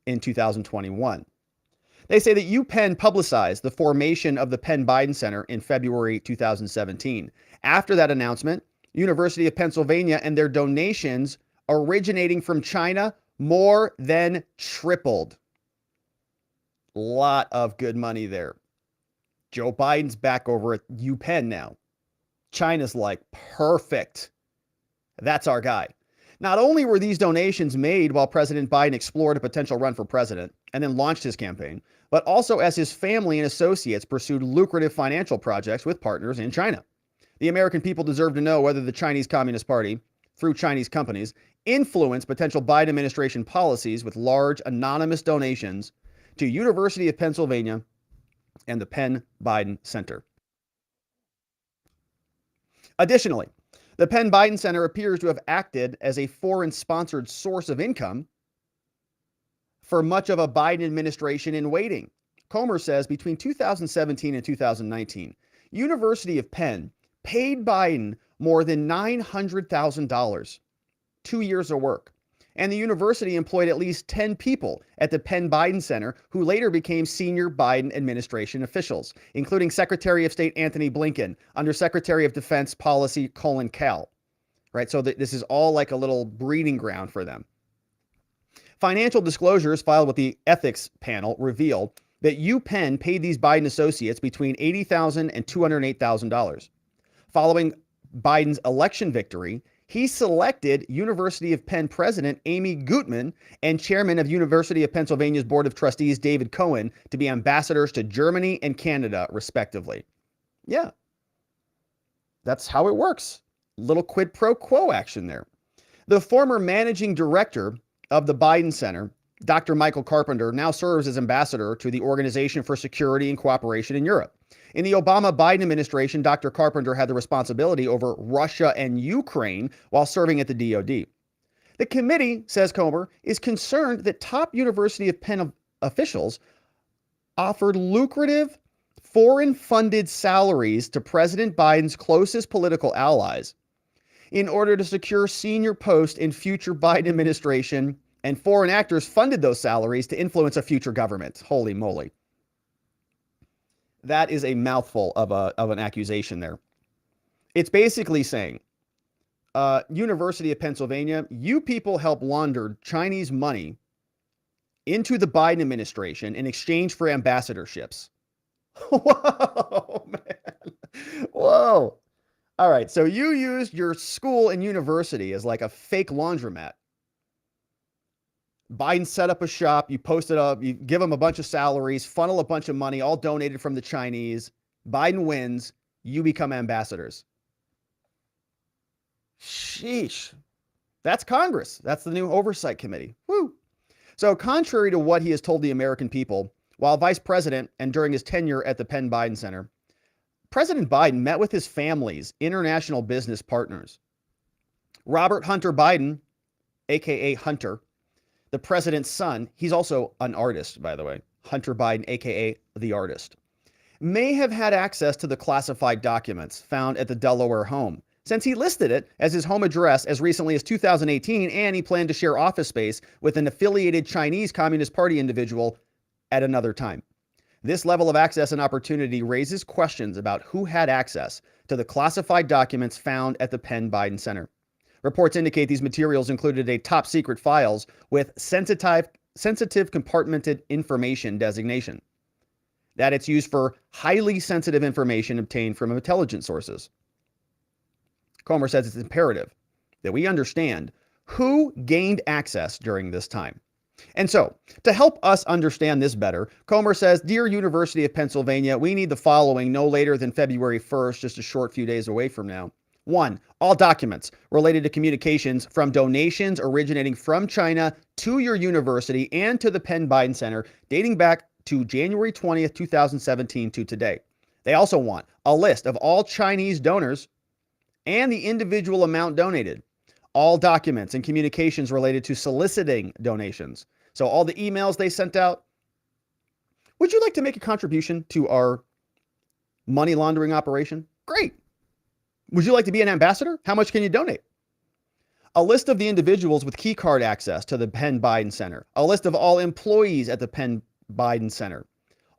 in 2021. They say that UPenn publicized the formation of the Penn-Biden Center in February 2017. After that announcement, University of Pennsylvania and their donations originating from China more than tripled. Lot of good money there. Joe Biden's back over at UPenn now. China's like, perfect. That's our guy. Not only were these donations made while President Biden explored a potential run for president and then launched his campaign, but also as his family and associates pursued lucrative financial projects with partners in China. The American people deserve to know whether the Chinese Communist Party, through Chinese companies, influenced potential Biden administration policies with large anonymous donations to University of Pennsylvania and the Penn-Biden Center. Additionally, the Penn-Biden Center appears to have acted as a foreign-sponsored source of income for much of a Biden administration in waiting. Comer says between 2017 and 2019, University of Penn paid Biden more than $900,000, 2 years of work. And the university employed at least 10 people at the Penn-Biden Center who later became senior Biden administration officials, including Secretary of State Antony Blinken, Undersecretary of Defense Policy Colin Kahl. Right? So this is all like a little breeding ground for them. Financial disclosures filed with the ethics panel revealed that UPenn paid these Biden associates between $80,000 and $208,000. Following Biden's election victory, he selected University of Penn President Amy Gutmann and Chairman of University of Pennsylvania's Board of Trustees David Cohen to be ambassadors to Germany and Canada, respectively. Yeah, that's how it works. Little quid pro quo action there. The former managing director of the Biden Center, Dr. Michael Carpenter, now serves as ambassador to the Organization for Security and Cooperation in Europe. In the Obama-Biden administration, Dr. Carpenter had the responsibility over Russia and Ukraine while serving at the DoD. The committee, says Comer, is concerned that top University of Penn officials offered lucrative foreign-funded salaries to President Biden's closest political allies in order to secure senior posts in future Biden administration, and foreign actors funded those salaries to influence a future government. Holy moly. That is a mouthful of an accusation there. It's basically saying, University of Pennsylvania, you people help launder Chinese money into the Biden administration in exchange for ambassadorships. Whoa, man. Whoa. All right, so you used your school and university as like a fake laundromat. Biden set up a shop, you post it up, you give them a bunch of salaries, funnel a bunch of money, all donated from the Chinese. Biden wins, you become ambassadors. Sheesh. That's Congress. That's the new oversight committee. Woo. So contrary to what he has told the American people, while vice president and during his tenure at the Penn-Biden Center, President Biden met with his family's international business partners. Robert Hunter Biden, aka Hunter, the president's son, he's also an artist, by the way, Hunter Biden, aka the artist, may have had access to the classified documents found at the Delaware home, since he listed it as his home address as recently as 2018, and he planned to share office space with an affiliated Chinese Communist Party individual at another time. This level of access and opportunity raises questions about who had access to the classified documents found at the Penn Biden Center. Reports indicate these materials included a top secret files with sensitive compartmented information designation, that it's used for highly sensitive information obtained from intelligence sources. Comer says it's imperative that we understand who gained access during this time. And so, to help us understand this better, Comer says, Dear University of Pennsylvania, we need the following no later than February 1st, just a short few days away from now. 1. All documents related to communications from donations originating from China to your university and to the Penn Biden Center dating back to January 20th, 2017 to today. They also want a list of all Chinese donors and the individual amount donated. All documents and communications related to soliciting donations. So all the emails they sent out. Would you like to make a contribution to our money laundering operation? Great. Would you like to be an ambassador? How much can you donate? A list of the individuals with key card access to the Penn Biden Center. A list of all employees at the Penn Biden Center.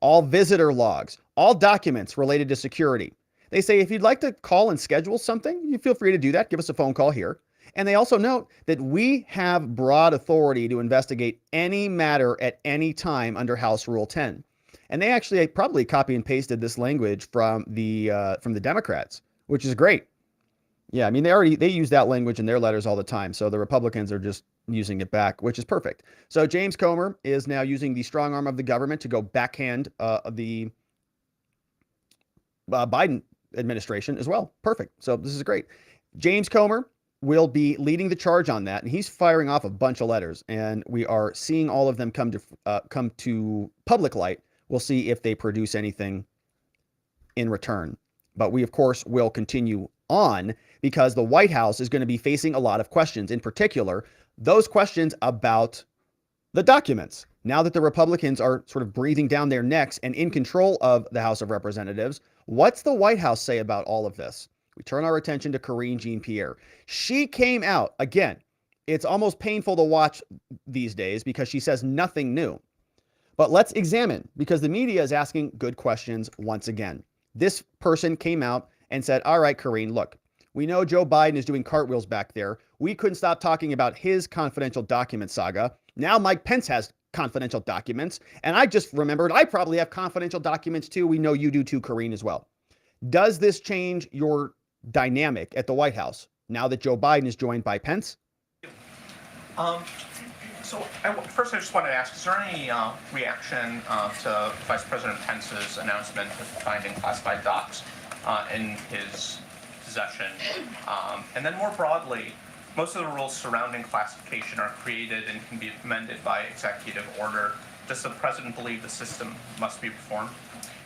All visitor logs. All documents related to security. They say if you'd like to call and schedule something, you feel free to do that. Give us a phone call here. And they also note that we have broad authority to investigate any matter at any time under House Rule 10. And they actually probably copy and pasted this language from the Democrats, which is great. Yeah, I mean, they use that language in their letters all the time. So the Republicans are just using it back, which is perfect. So James Comer is now using the strong arm of the government to go backhand the Biden administration as well. Perfect. So this is great. James Comer will be leading the charge on that, and he's firing off a bunch of letters, and we are seeing all of them come to public light. We'll see if they produce anything in return. But we, of course, will continue on because the White House is going to be facing a lot of questions, in particular, those questions about the documents. Now that the Republicans are sort of breathing down their necks and in control of the House of Representatives, what's the White House say about all of this? We turn our attention to Karine Jean-Pierre. She came out, again, it's almost painful to watch these days because she says nothing new. But let's examine, because the media is asking good questions once again. This person came out and said, all right, Karine, look, we know Joe Biden is doing cartwheels back there. We couldn't stop talking about his confidential document saga. Now Mike Pence has confidential documents. And I just remembered I probably have confidential documents too. We know you do too, Karine, as well. Does this change your dynamic at the White House now that Joe Biden is joined by Pence? First, I just want to ask, is there any reaction to Vice President Pence's announcement of finding classified docs in his possession? And then more broadly, most of the rules surrounding classification are created and can be amended by executive order. Does the president believe the system must be reformed?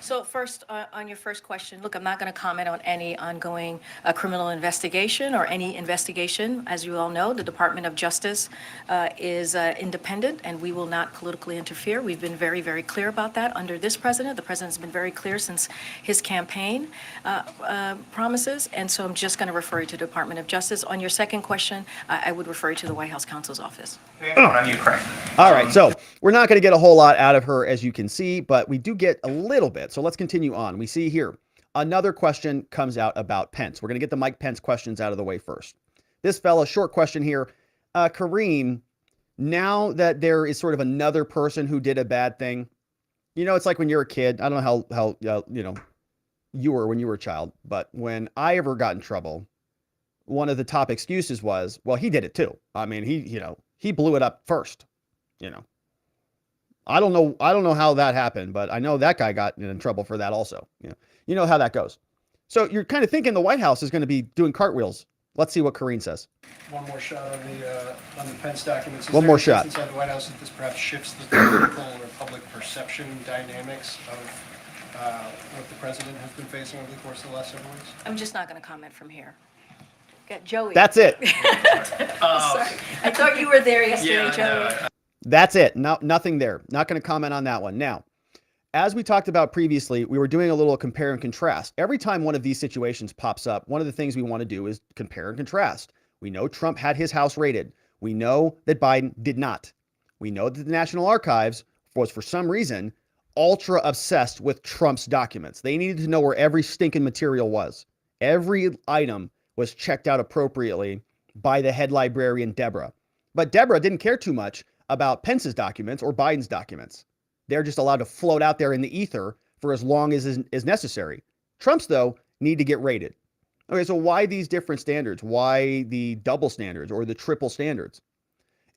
So first, on your first question, look, I'm not going to comment on any ongoing criminal investigation or any investigation. As you all know, the Department of Justice is independent, and we will not politically interfere. We've been very, very clear about that under this president. The president's been very clear since his campaign promises, and so I'm just going to refer you to the Department of Justice. On your second question, I would refer you to the White House counsel's office. On Ukraine. All right, so we're not going to get a whole lot out of her, as you can see, but we do get a little bit. So let's continue on. We see here another question comes out about Pence. We're going to get the Mike Pence questions out of the way first. This fella, short question here. Karine, now that there is sort of another person who did a bad thing, you know, it's like when you're a kid. I don't know how you know, you were when you were a child, but when I ever got in trouble, one of the top excuses was, well, he did it too. I mean, he blew it up first, you know. I don't know how that happened, but I know that guy got in trouble for that also. You know how that goes. So you're kind of thinking the White House is going to be doing cartwheels. Let's see what Karine says. One more shot on the Pence documents. One more shot. Inside the White House, that this perhaps shifts the political or public perception dynamics of what the president has been facing over the course of the last several weeks? I'm just not going to comment from here. Got Joey. That's it. Sorry. I thought you were there yesterday, Joey. That's it. No, nothing there. Not going to comment on that one. Now, as we talked about previously, we were doing a little compare and contrast. Every time one of these situations pops up, one of the things we want to do is compare and contrast. We know Trump had his house raided. We know that Biden did not. We know that the National Archives was, for some reason, ultra obsessed with Trump's documents. They needed to know where every stinking material was. Every item was checked out appropriately by the head librarian, Deborah. But Deborah didn't care too much about Pence's documents or Biden's documents. They're just allowed to float out there in the ether for as long as is necessary. Trump's, though, need to get rated. Okay, so why these different standards? Why the double standards or the triple standards?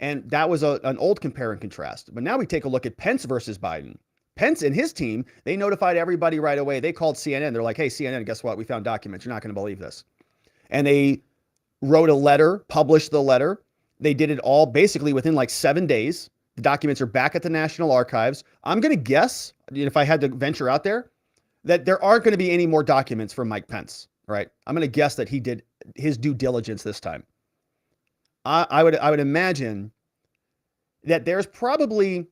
And that was an old compare and contrast. But now we take a look at Pence versus Biden. Pence and his team, they notified everybody right away. They called CNN. They're like, hey, CNN, guess what? We found documents. You're not going to believe this. And they wrote a letter, published the letter. They did it all basically within like 7 days. The documents are back at the National Archives. I'm going to guess, if I had to venture out there, that there aren't going to be any more documents from Mike Pence. Right? I'm going to guess that he did his due diligence this time. I would imagine that there's probably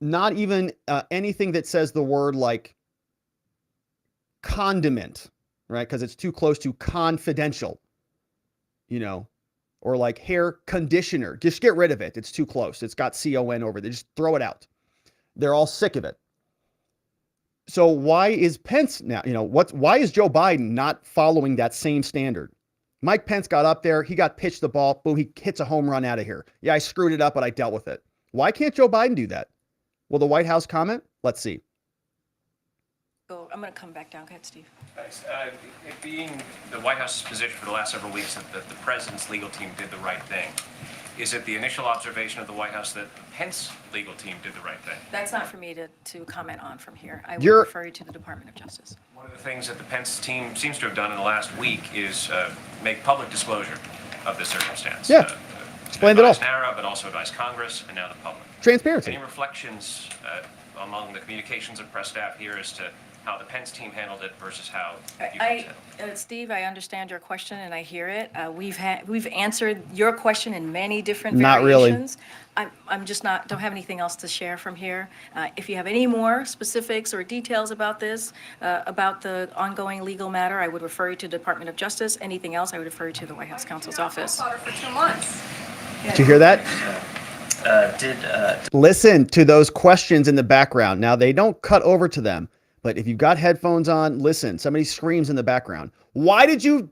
not even anything that says the word like condiment, right? Because it's too close to confidential, or like hair conditioner. Just get rid of it. It's too close. It's got CON over there. Just throw it out. They're all sick of it. So why is Pence now, why is Joe Biden not following that same standard? Mike Pence got up there. He got pitched the ball. Boom, he hits a home run out of here. Yeah, I screwed it up, but I dealt with it. Why can't Joe Biden do that? Will the White House comment? Let's see. So I'm going to come back down. Go ahead, Steve. Thanks. It being the White House's position for the last several weeks that the president's legal team did the right thing, is it the initial observation of the White House that the Pence legal team did the right thing? That's not for me to comment on from here. I will refer you to the Department of Justice. One of the things that the Pence team seems to have done in the last week is make public disclosure of this circumstance. Yeah. Explained it all. NARA, but also advise Congress and now the public. Transparency. Any reflections among the communications and press staff here as to how the Pence team handled it versus how you handled it? Steve, I understand your question and I hear it. We've answered your question in many different Not variations. really. I'm just don't have anything else to share from here. If you have any more specifics or details about this, about the ongoing legal matter, I would refer you to the Department of Justice. Anything else, I would refer you to the White House counsel's office. For 2 months. Did you hear that? Listen to those questions in the background. Now, they don't cut over to them, but if you've got headphones on, listen. Somebody screams in the background. Why did you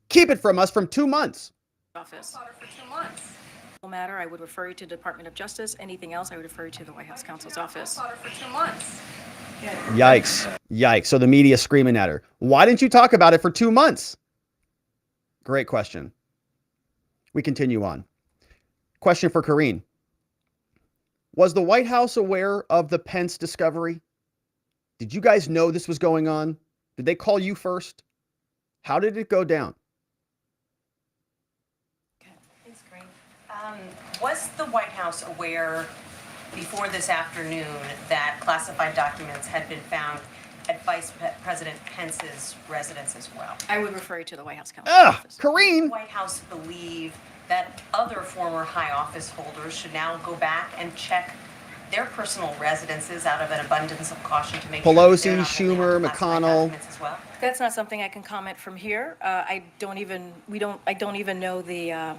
keep it from us from 2 months? Office. For 2 months. Matter, I would refer you to the Department of Justice. Anything else, I would refer you to the White House counsel's office. For 2 months. Yikes. Yikes. So the media screaming at her. Why didn't you talk about it for 2 months? Great question. We continue on. Question for Karine. Was the White House aware of the Pence discovery? Did you guys know this was going on? Did they call you first? How did it go down? Thanks, Karine. Was the White House aware before this afternoon that classified documents had been found at Vice President Pence's residence as well? I would refer you to the White House counsel's office. Karine! Does the White House believe that other former high office holders should now go back and check their personal residences out of an abundance of caution to make Pelosi, Schumer, McConnell. as well? That's not something I can comment from here. I don't even know the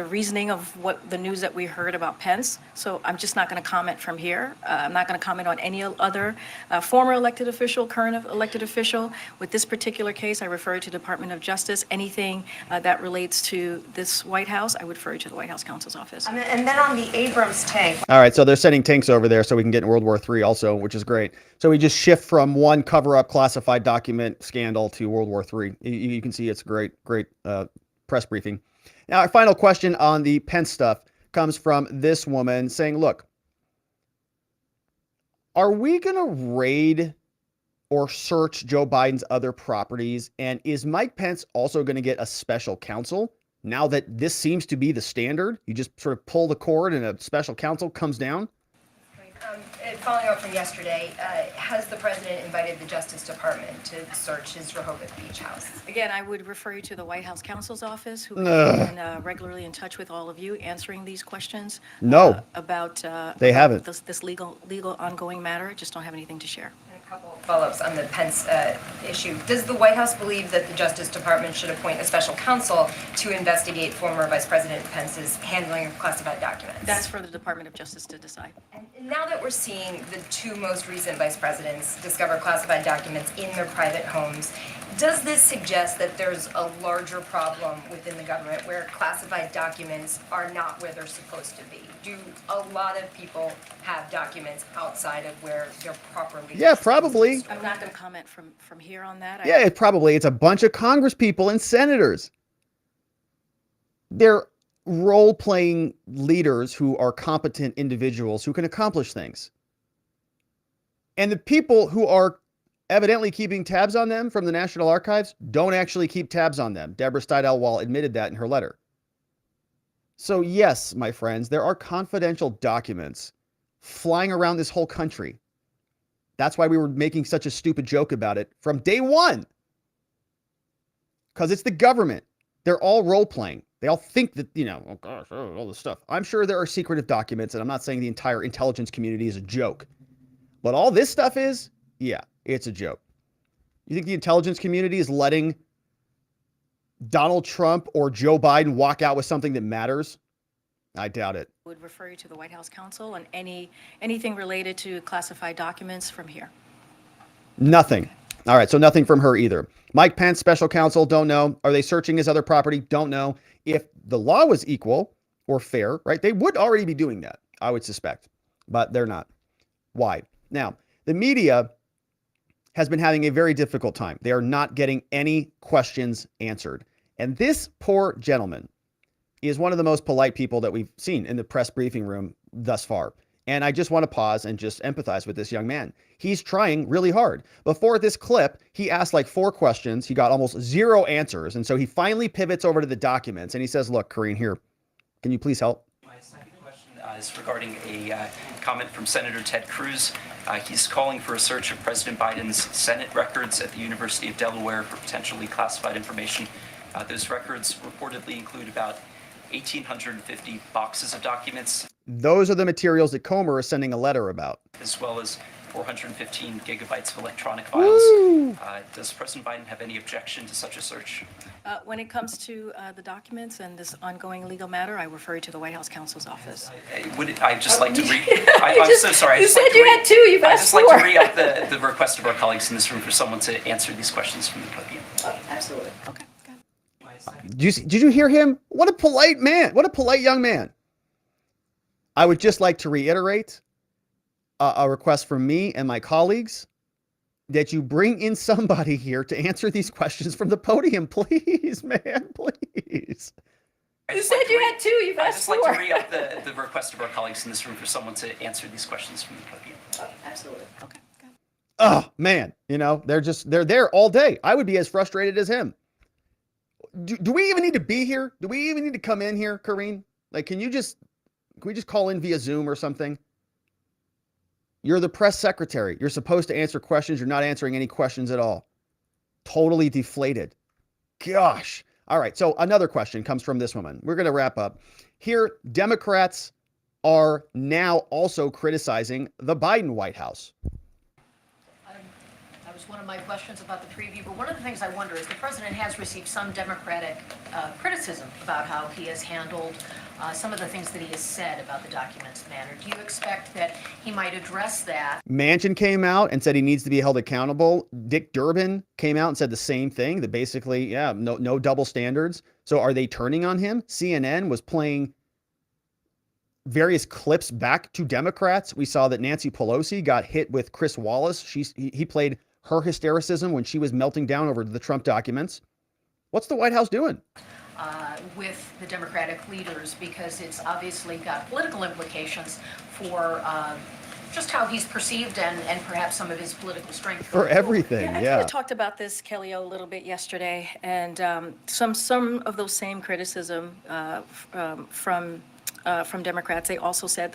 reasoning of what the news that we heard about Pence. So I'm just not going to comment from here. I'm not going to comment on any other former elected official, current elected official. With this particular case, I refer you to Department of Justice. Anything that relates to this White House, I would refer you to the White House counsel's office. And then on the Abrams tank. All right, so they're sending tanks over there so we can get in World War III also, which is great. So we just shift from one cover-up classified document scandal to World War III. You can see it's great press briefing. Now, our final question on the Pence stuff comes from this woman saying, look, are we going to raid or search Joe Biden's other properties? And is Mike Pence also going to get a special counsel now that this seems to be the standard? You just sort of pull the cord and a special counsel comes down? Following up from yesterday, has the president invited the Justice Department to search his Rehoboth Beach house? Again, I would refer you to the White House counsel's office, who has been regularly in touch with all of you, answering these questions. No, about they haven't. This legal ongoing matter. Just don't have anything to share. couple of follow-ups on the Pence issue. Does the White House believe that the Justice Department should appoint a special counsel to investigate former Vice President Pence's handling of classified documents? That's for the Department of Justice to decide. And now that we're seeing the two most recent vice presidents discover classified documents in their private homes, does this suggest that there's a larger problem within the government where classified documents are not where they're supposed to be? Do a lot of people have documents outside of where they're properly? Yeah, probably. I'm not going to comment from here on that. Yeah, it's a bunch of Congress people and senators. They're role-playing leaders who are competent individuals who can accomplish things. And the people who are evidently keeping tabs on them from the National Archives don't actually keep tabs on them. Deborah Steidel-Wall admitted that in her letter. So yes, my friends, there are confidential documents flying around this whole country. That's why we were making such a stupid joke about it from day one. Because it's the government. They're all role-playing. They all think that, oh gosh, all this stuff. I'm sure there are secretive documents, and I'm not saying the entire intelligence community is a joke. But all this stuff is, yeah, it's a joke. You think the intelligence community is letting Donald Trump or Joe Biden walk out with something that matters? I doubt it. Would refer you to the White House counsel and anything related to classified documents from here. Nothing. All right, so nothing from her either. Mike Pence, special counsel, don't know. Are they searching his other property? Don't know. If the law was equal or fair, right, they would already be doing that, I would suspect. But they're not. Why? Now, the media has been having a very difficult time. They are not getting any questions answered. And this poor gentleman is one of the most polite people that we've seen in the press briefing room thus far. And I just want to pause and just empathize with this young man. He's trying really hard. Before this clip, he asked like 4 questions. He got almost 0 answers. And so he finally pivots over to the documents and he says, look, Karine, here, can you please help? My second question is regarding a comment from Senator Ted Cruz. He's calling for a search of President Biden's Senate records at the University of Delaware for potentially classified information. Those records reportedly include about 1,850 boxes of documents. Those are the materials that Comer is sending a letter about. As well as 415 gigabytes of electronic files. Does President Biden have any objection to such a search? When it comes to the documents and this ongoing legal matter, I refer you to the White House counsel's office. I'd just like to read. I'm so sorry. You said you had 2. You've asked 4. I'd just like to re-up the request of our colleagues in this room for someone to answer these questions from the podium. Absolutely. Okay. Did you hear him? What a polite man. What a polite young man. I would just like to reiterate a request from me and my colleagues that you bring in somebody here to answer these questions from the podium. Please, man, please. You said you had 2. You've asked 4. I'd just like to re-up the request of our colleagues in this room for someone to answer these questions from the podium. Absolutely. Okay. Oh, man. They're there all day. I would be as frustrated as him. Do we even need to be here? Do we even need to come in here, Karine? Like, can we just call in via Zoom or something? You're the press secretary. You're supposed to answer questions. You're not answering any questions at all. Totally deflated. Gosh. All right. So another question comes from this woman. We're going to wrap up. Here, Democrats are now also criticizing the Biden White House. That was one of my questions about the preview, but one of the things I wonder is the president has received some Democratic criticism about how he has handled some of the things that he has said about the documents matter. Do you expect that he might address that? Manchin came out and said he needs to be held accountable. Dick Durbin came out and said the same thing, that basically, no double standards. So are they turning on him? CNN was playing various clips back to Democrats. We saw that Nancy Pelosi got hit with Chris Wallace. He played her hystericism when she was melting down over the Trump documents. What's the White House doing? With the Democratic leaders, because it's obviously got political implications for just how he's perceived and perhaps some of his political strength. For everything, I talked about this, Kelly, a little bit yesterday, and some of those same criticism from from Democrats. They also said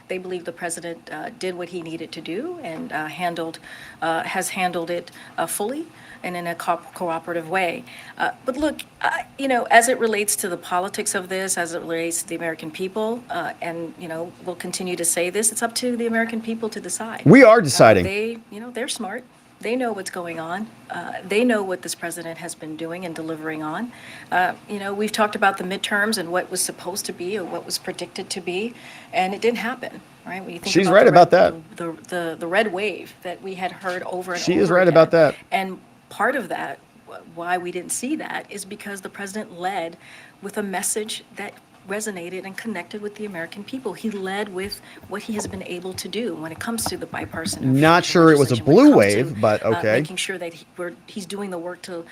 they believe the president did what he needed to do and has handled it fully and in a cooperative way. But look, as it relates to the politics of this, as it relates to the American people, and, we'll continue to say this, it's up to the American people to decide. We are deciding. They're smart. They know what's going on. They know what this president has been doing and delivering on. We've talked about the midterms and what was supposed to be or what was predicted to be, and it didn't happen, right? When you think She's right about that. The red wave that we had heard over and over She is right again. about that. And part of that, why we didn't see that, is because the president led with a message that resonated and connected with the American people. He led with what he has been able to do when it comes to the bipartisan. Not sure it was a blue wave, but okay. Making sure that he's doing the work to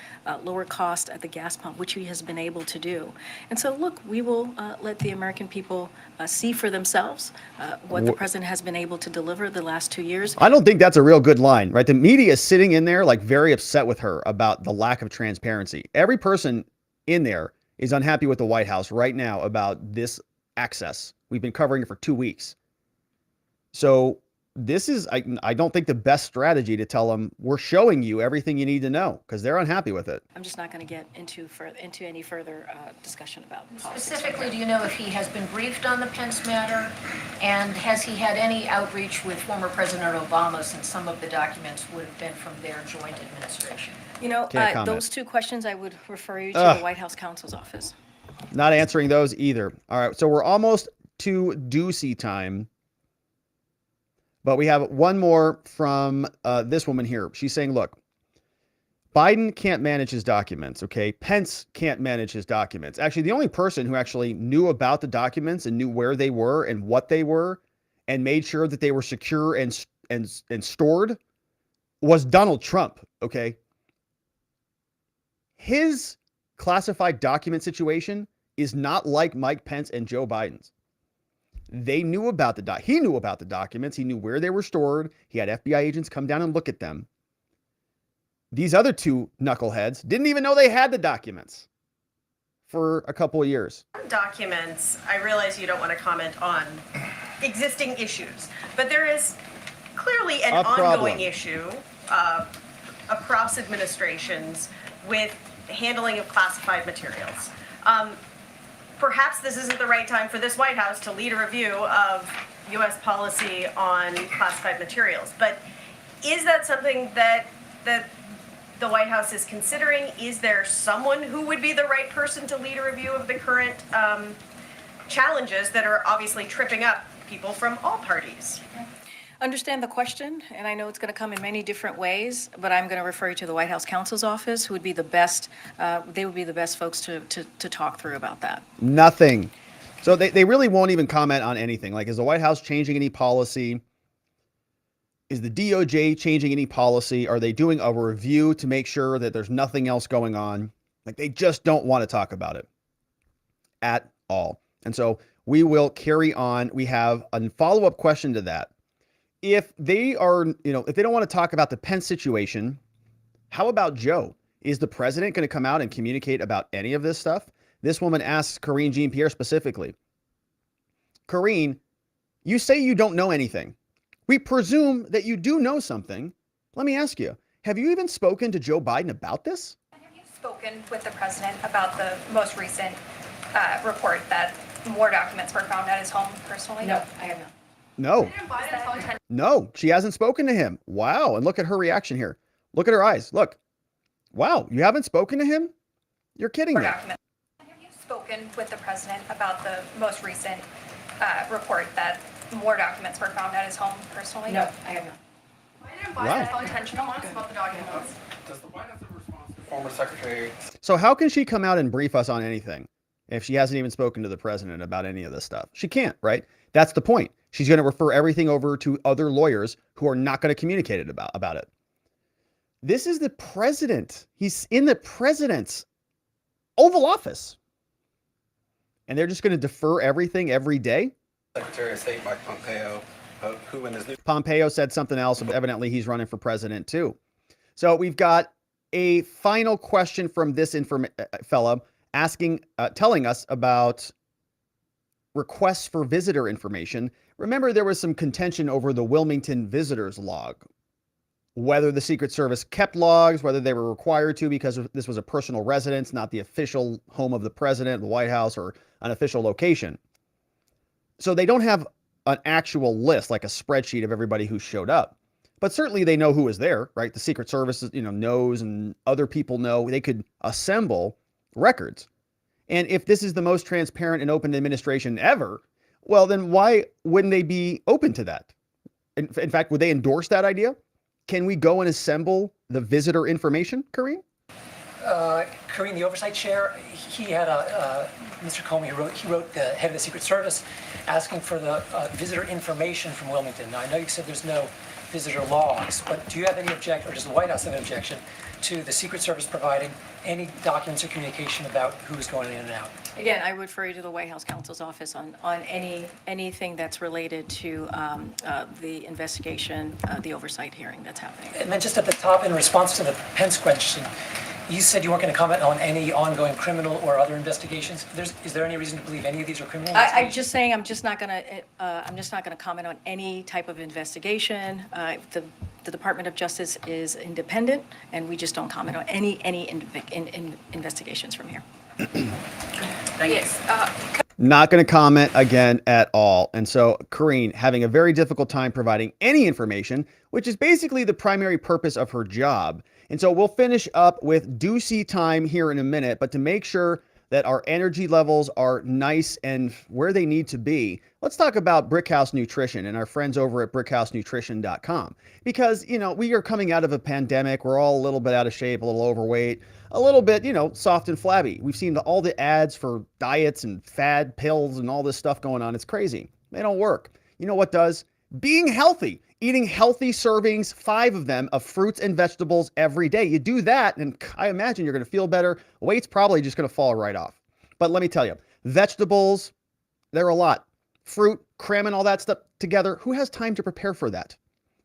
lower cost at the gas pump, which he has been able to do. And so, look, we will let the American people see for themselves what the president has been able to deliver the last 2 years. I don't think that's a real good line, right? The media is sitting in there like very upset with her about the lack of transparency. Every person in there is unhappy with the White House right now about this access. We've been covering it for 2 weeks. So this is, I don't think, the best strategy to tell them we're showing you everything you need to know, because they're unhappy with it. I'm just not going to get into any further discussion about politics. Specifically, do you know if he has been briefed on the Pence matter? And has he had any outreach with former President Obama, since some of the documents would have been from their joint administration? Those two questions, I would refer you to the White House counsel's office. Not answering those either. All right, so we're almost to Doocy time. But we have one more from this woman here. She's saying, look, Biden can't manage his documents, okay? Pence can't manage his documents. Actually, the only person who actually knew about the documents and knew where they were and what they were and made sure that they were secure and stored was Donald Trump, okay? His classified document situation is not like Mike Pence and Joe Biden's. They knew about he knew about the documents. He knew where they were stored. He had FBI agents come down and look at them. These other two knuckleheads didn't even know they had the documents for a couple of years. Documents, I realize you don't want to comment on existing issues, but there is clearly an ongoing issue across administrations with handling of classified materials. Perhaps this isn't the right time for this White House to lead a review of U.S. policy on classified materials, but is that something that the White House is considering? Is there someone who would be the right person to lead a review of the current challenges that are obviously tripping up people from all parties? Understand the question, and I know it's going to come in many different ways, but I'm going to refer you to the White House counsel's office, who would be the best, they would be the best folks to talk through about that. Nothing. So they really won't even comment on anything. Like, is the White House changing any policy? Is the DOJ changing any policy? Are they doing a review to make sure that there's nothing else going on? Like, they just don't want to talk about it at all. And so we will carry on. We have a follow-up question to that. If they are, if they don't want to talk about the Pence situation, how about Joe? Is the president going to come out and communicate about any of this stuff? This woman asks Karine Jean-Pierre specifically. Karine, you say you don't know anything. We presume that you do know something. Let me ask you, have you even spoken to Joe Biden about this? Have you spoken with the president about the most recent report that more documents were found at his home personally? No, I have not. No. No, she hasn't spoken to him. Wow. And look at her reaction here. Look at her eyes. Look. Wow. You haven't spoken to him? You're kidding me. Have you spoken with the president about the most recent report that more documents were found at his home personally? No, I have not. Why didn't Biden have intentional months about the documents? Does the White House have a response to former Secretary? So how can she come out and brief us on anything if she hasn't even spoken to the president about any of this stuff? She can't, right? That's the point. She's going to refer everything over to other lawyers who are not going to communicate it about it. This is the president. He's in the president's Oval Office. And they're just going to defer everything every day? Secretary of State Mike Pompeo, who in his new... Pompeo said something else. Evidently, he's running for president too. So we've got a final question from this fella asking, telling us about requests for visitor information, remember there was some contention over the Wilmington visitors log, whether the Secret Service kept logs, whether they were required to because this was a personal residence, not the official home of the president, the White House, or an official location. So they don't have an actual list, like a spreadsheet of everybody who showed up. But certainly they know who was there, right? The Secret Service, knows, and other people know. They could assemble records. And if this is the most transparent and open administration ever, well, then why wouldn't they be open to that? In fact, would they endorse that idea? Can we go and assemble the visitor information, Karine? Karine, the oversight chair, he had Mr. Comey, he wrote the head of the Secret Service asking for the visitor information from Wilmington. Now, I know you said there's no visitor logs, but do you have any objection, or does the White House have an objection to the Secret Service providing any documents or communication about who's going in and out? Again, I would refer you to the White House counsel's office on anything that's related to the investigation, the oversight hearing that's happening. And then just at the top, in response to the Pence question, you said you weren't going to comment on any ongoing criminal or other investigations. Is there any reason to believe any of these are criminal investigations? I'm just saying I'm just not going to comment on any type of investigation. The Department of Justice is independent, and we just don't comment on any investigations from here. Not going to comment again at all. And so Karine having a very difficult time providing any information, which is basically the primary purpose of her job. And so we'll finish up with Doocy time here in a minute, but to make sure that our energy levels are nice and where they need to be, let's talk about Brickhouse Nutrition and our friends over at brickhousenutrition.com. Because, we are coming out of a pandemic. We're all a little bit out of shape, a little overweight, a little bit, soft and flabby. We've seen all the ads for diets and fad pills and all this stuff going on. It's crazy. They don't work. You know what does? Being healthy. Eating healthy servings, 5 of them, of fruits and vegetables every day. You do that, and I imagine you're going to feel better. Weight's probably just going to fall right off. But let me tell you, vegetables, they're a lot. Fruit, cramming all that stuff together, who has time to prepare for that?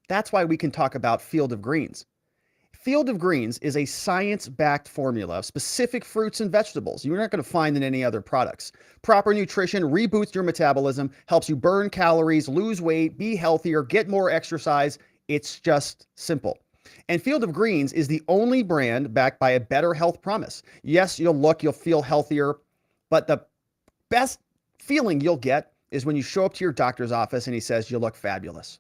That's why we can talk about Field of Greens. Field of Greens is a science-backed formula of specific fruits and vegetables you're not going to find in any other products. Proper nutrition reboots your metabolism, helps you burn calories, lose weight, be healthier, get more exercise. It's just simple. And Field of Greens is the only brand backed by a better health promise. Yes, you'll feel healthier, but the best feeling you'll get is when you show up to your doctor's office and he says you look fabulous.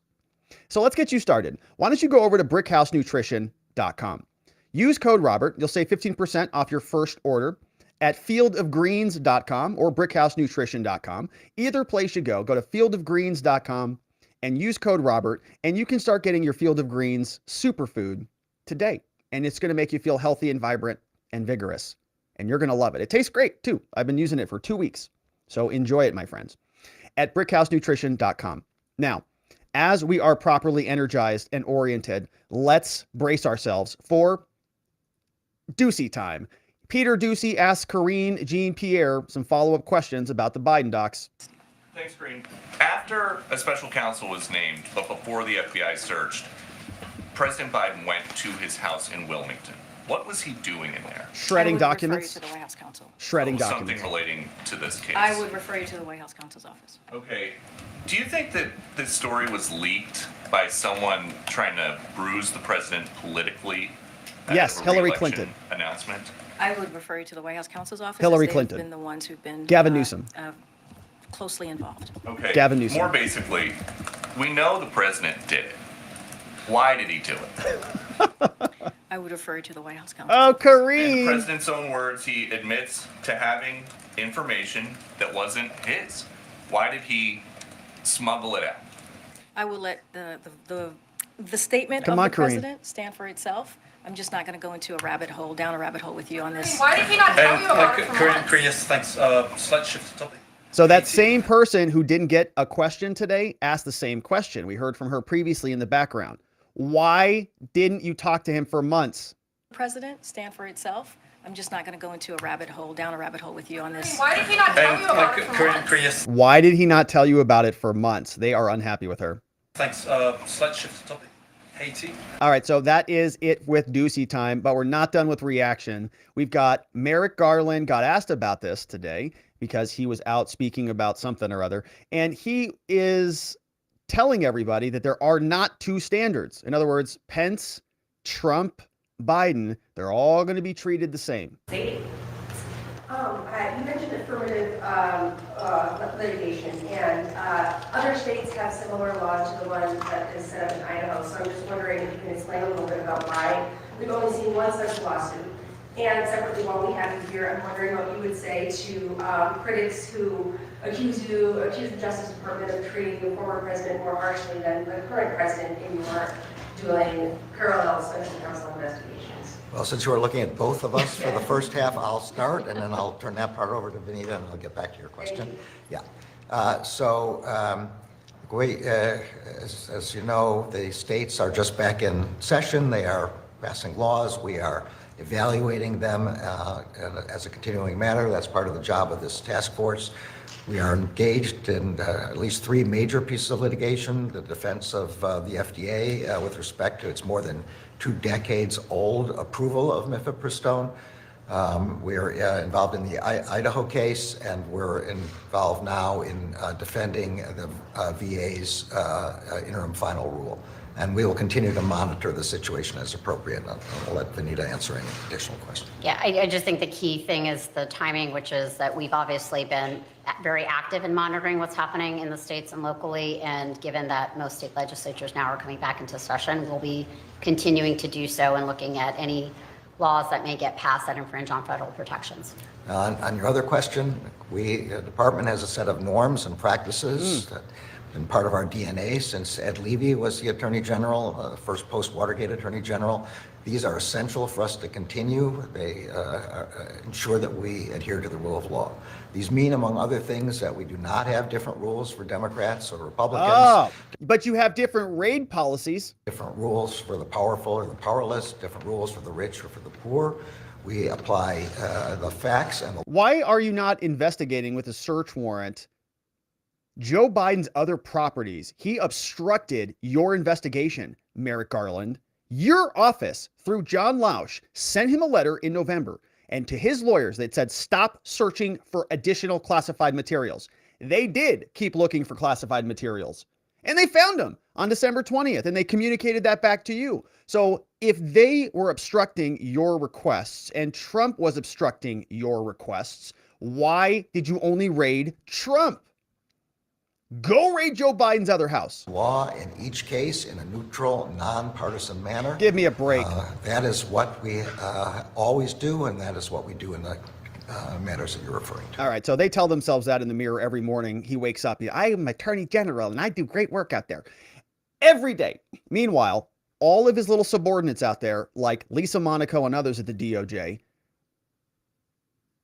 So let's get you started. Why don't you go over to brickhousenutrition.com. Use code Robert. You'll save 15% off your first order at fieldofgreens.com or brickhousenutrition.com. Either place you go to fieldofgreens.com and use code Robert, and you can start getting your Field of Greens superfood today. And it's going to make you feel healthy and vibrant and vigorous. And you're going to love it. It tastes great too. I've been using it for 2 weeks. So enjoy it, my friends, at brickhousenutrition.com. Now, as we are properly energized and oriented, let's brace ourselves for Doocy time. Peter Doocy asks Karine Jean-Pierre some follow-up questions about the Biden docs. Thanks, Karine. After a special counsel was named, but before the FBI searched, President Biden went to his house in Wilmington. What was he doing in there? Shredding documents. To the White House counsel. Shredding documents. Something relating to this case. I would refer you to the White House counsel's office. Okay. Do you think that this story was leaked by someone trying to bruise the president politically? Yes, Hillary Clinton. Announcement. I would refer you to the White House counsel's office. Hillary They've Clinton. Been the ones who've been Gavin Newsom. Closely involved. Okay. Gavin Newsom. More basically, we know the president did it. Why did he do it? I would refer you to the White House counsel. Oh, In the Karine. president's own words, he admits to having information that wasn't his. Why did he smuggle it out? I will let the statement Come of on, the Karine. president stand for itself. I'm just not going to go into down a rabbit hole with you on this. Why did he not tell you about it for months? Karine, yes, thanks. Slight shift to topic. So that same person who didn't get a question today asked the same question. We heard from her previously in the background. Why didn't you talk to him for months? President stand for itself. I'm just not going to go into down a rabbit hole with you on this. Why did he not tell you about it for months? Karine, yes, Why did he not tell you about it for months? They are unhappy with her. thanks. Slight shift to topic. Hey, T. All right, so that is it with Doocy time, but we're not done with reaction. We've got Merrick Garland got asked about this today because he was out speaking about something or other, and he is telling everybody that there are not two standards. In other words, Pence, Trump, Biden, they're all going to be treated the same. You mentioned affirmative litigation, and other states have similar laws to the one that is set up in Idaho. So I'm just wondering if you can explain a little bit about why we've only seen one such lawsuit. And separately, while we have you here, I'm wondering what you would say to critics who accuse the Justice Department of treating the former president more harshly than the current president in your doing parallel special counsel investigations. Well, since you were looking at both of us for the first half, I'll start, and then I'll turn that part over to Benita, and I'll get back to your question. Yeah. As you know, the states are just back in session. They are passing laws. We are evaluating them as a continuing matter. That's part of the job of this task force. We are engaged in at least three major pieces of litigation. The defense of the FDA with respect to its more than 2 decades old approval of mifepristone. We're involved in the Idaho case, and we're involved now in defending the VA's interim final rule. And we will continue to monitor the situation as appropriate. I'll let Benita answer any additional questions. Yeah, I just think the key thing is the timing, which is that we've obviously been very active in monitoring what's happening in the states and locally. And given that most state legislatures now are coming back into session, we'll be continuing to do so and looking at any laws that may get passed that infringe on federal protections. On your other question, the department has a set of norms and practices that been part of our DNA since Ed Levy was the Attorney General, first post-Watergate Attorney General. These are essential for us to continue. They ensure that we adhere to the rule of law. These mean, among other things, that we do not have different rules for Democrats or Republicans. Oh, but you have different raid policies. Different rules for the powerful or the powerless, different rules for the rich or for the poor. We apply the facts and the... Why are you not investigating with a search warrant Joe Biden's other properties? He obstructed your investigation, Merrick Garland. Your office, through John Lausch, sent him a letter in November and to his lawyers that said, stop searching for additional classified materials. They did keep looking for classified materials, and they found them on December 20th, and they communicated that back to you. So if they were obstructing your requests and Trump was obstructing your requests, why did you only raid Trump? Go raid Joe Biden's other house. Law in each case in a neutral, nonpartisan manner. Give me a break. That is what we always do, and that is what we do in the matters that you're referring to. All right, so they tell themselves that in the mirror every morning. He wakes up, I am Attorney General, and I do great work out there. Every day. Meanwhile, all of his little subordinates out there, like Lisa Monaco and others at the DOJ,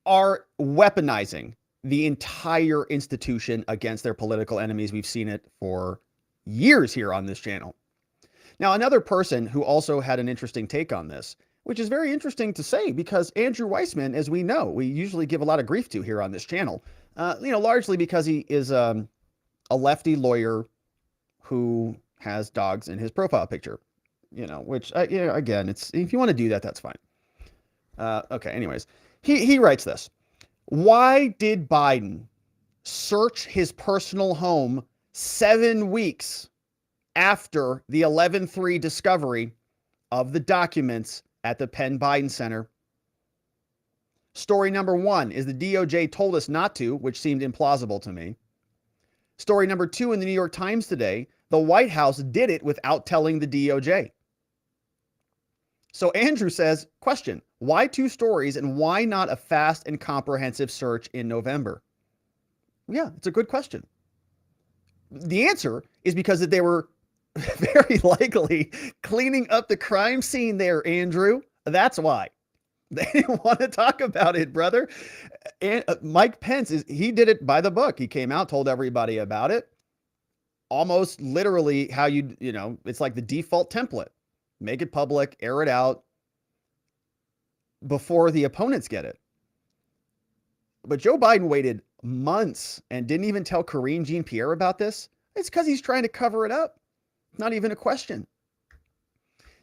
are weaponizing the entire institution against their political enemies. We've seen it for years here on this channel. Now, another person who also had an interesting take on this, which is very interesting to say because Andrew Weissman, as we know, we usually give a lot of grief to here on this channel, largely because he is a lefty lawyer who has dogs in his profile picture, which, again, it's, if you want to do that, that's fine. Okay, anyways, he writes this. Why did Biden search his personal home 7 weeks after the 11/3 discovery of the documents at the Penn Biden Center? Story number 1 is the DOJ told us not to, which seemed implausible to me. Story number 2 in the New York Times today, the White House did it without telling the DOJ. So Andrew says, question, why 2 stories and why not a fast and comprehensive search in November? Yeah, it's a good question. The answer is because they were very likely cleaning up the crime scene there, Andrew. That's why. They didn't want to talk about it, brother. And Mike Pence, he did it by the book. He came out, told everybody about it. Almost literally how it's like the default template. Make it public, air it out before the opponents get it. But Joe Biden waited months and didn't even tell Karine Jean-Pierre about this. It's because he's trying to cover it up. Not even a question.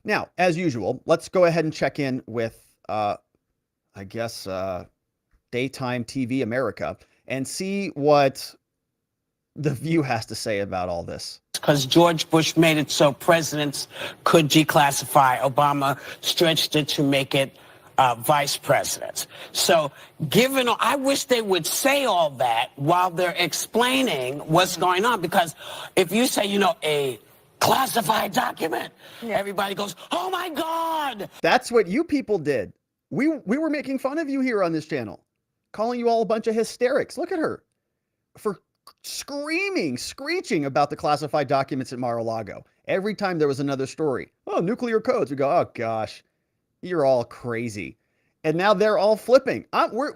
Now, as usual, let's go ahead and check in with, Daytime TV America and see what The View has to say about all this. Because George Bush made it so presidents could declassify. Obama stretched it to make it vice presidents. So I wish they would say all that while they're explaining what's going on. Because if you say, a classified document, everybody goes, oh my God. That's what you people did. We were making fun of you here on this channel, calling you all a bunch of hysterics. Look at her for screeching about the classified documents at Mar-a-Lago. Every time there was another story, nuclear codes, we go, oh gosh, you're all crazy. And now they're all flipping.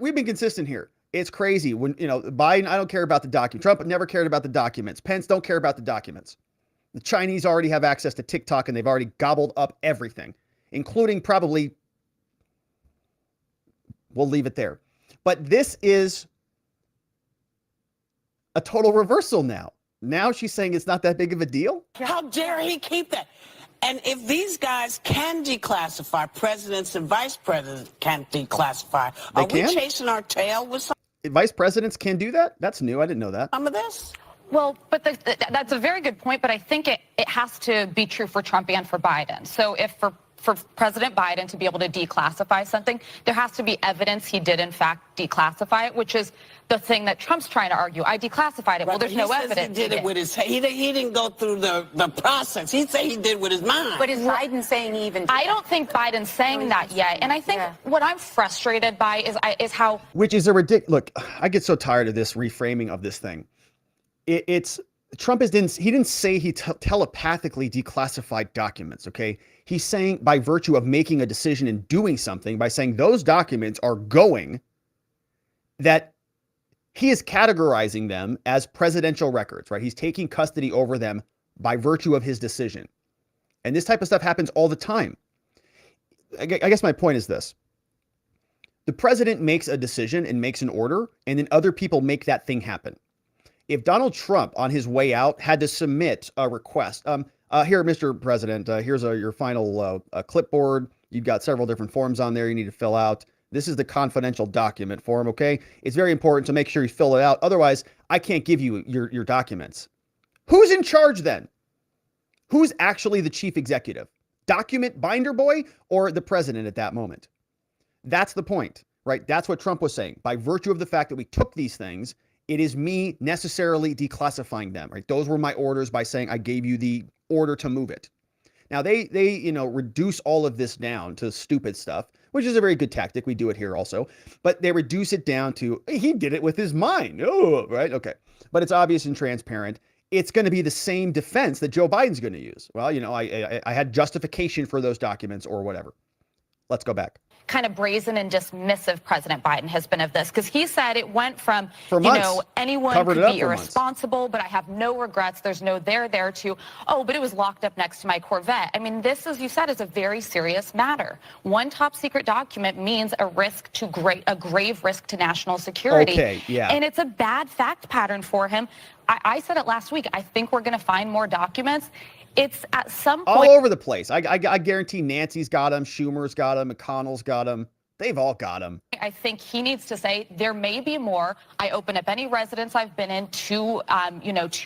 We've been consistent here. It's crazy when, Biden, I don't care about the document. Trump never cared about the documents. Pence don't care about the documents. The Chinese already have access to TikTok and they've already gobbled up everything, including probably, we'll leave it there. But this is a total reversal now. Now she's saying it's not that big of a deal. How dare he keep that? And if these guys can declassify, presidents and vice presidents can't declassify, They are can? we chasing our tail with some Vice presidents can do that? That's new. I didn't know that. of this? Well, but that's a very good point, but I think it has to be true for Trump and for Biden. So if for President Biden to be able to declassify something, there has to be evidence he did in fact declassify it, which is the thing that Trump's trying to argue. I declassified it. Well, there's no evidence. He did it with his he didn't go through the process. He said he did with his mind. But is Biden saying he even did I don't think Biden's saying that yet. And I think what I'm frustrated by is how... Which is a ridiculous... Look, I get so tired of this reframing of this thing. Trump didn't say he telepathically declassified documents, okay? He's saying by virtue of making a decision and doing something, by saying those documents are going, that he is categorizing them as presidential records, right? He's taking custody over them by virtue of his decision. And this type of stuff happens all the time. I guess my point is this. The president makes a decision and makes an order, and then other people make that thing happen. If Donald Trump on his way out had to submit a request, here, Mr. President, here's your final clipboard. You've got several different forms on there you need to fill out. This is the confidential document form, okay? It's very important to make sure you fill it out. Otherwise, I can't give you your documents. Who's in charge then? Who's actually the chief executive? Document binder boy or the president at that moment? That's the point, right? That's what Trump was saying. By virtue of the fact that we took these things, it is me necessarily declassifying them, right? Those were my orders by saying I gave you the order to move it. Now they reduce all of this down to stupid stuff, which is a very good tactic. We do it here also, but they reduce it down to he did it with his mind. Oh, right. Okay. But it's obvious and transparent. It's going to be the same defense that Joe Biden's going to use. Well, I had justification for those documents or whatever. Let's go back. Kind of brazen and dismissive President Biden has been of this, because he said it went from, anyone Covered could it up be for months. irresponsible, but I have no regrets. There's no there to, but it was locked up next to my Corvette. I mean, this, as you said, is a very serious matter. One top secret document means a grave risk to national security. Okay, yeah. And it's a bad fact pattern for him. I said it last week. I think we're going to find more documents. It's at some point all over the place. I guarantee Nancy's got them, Schumer's got them, McConnell's got them. They've all got them. I think he needs to say there may be more. I open up any residence I've been in to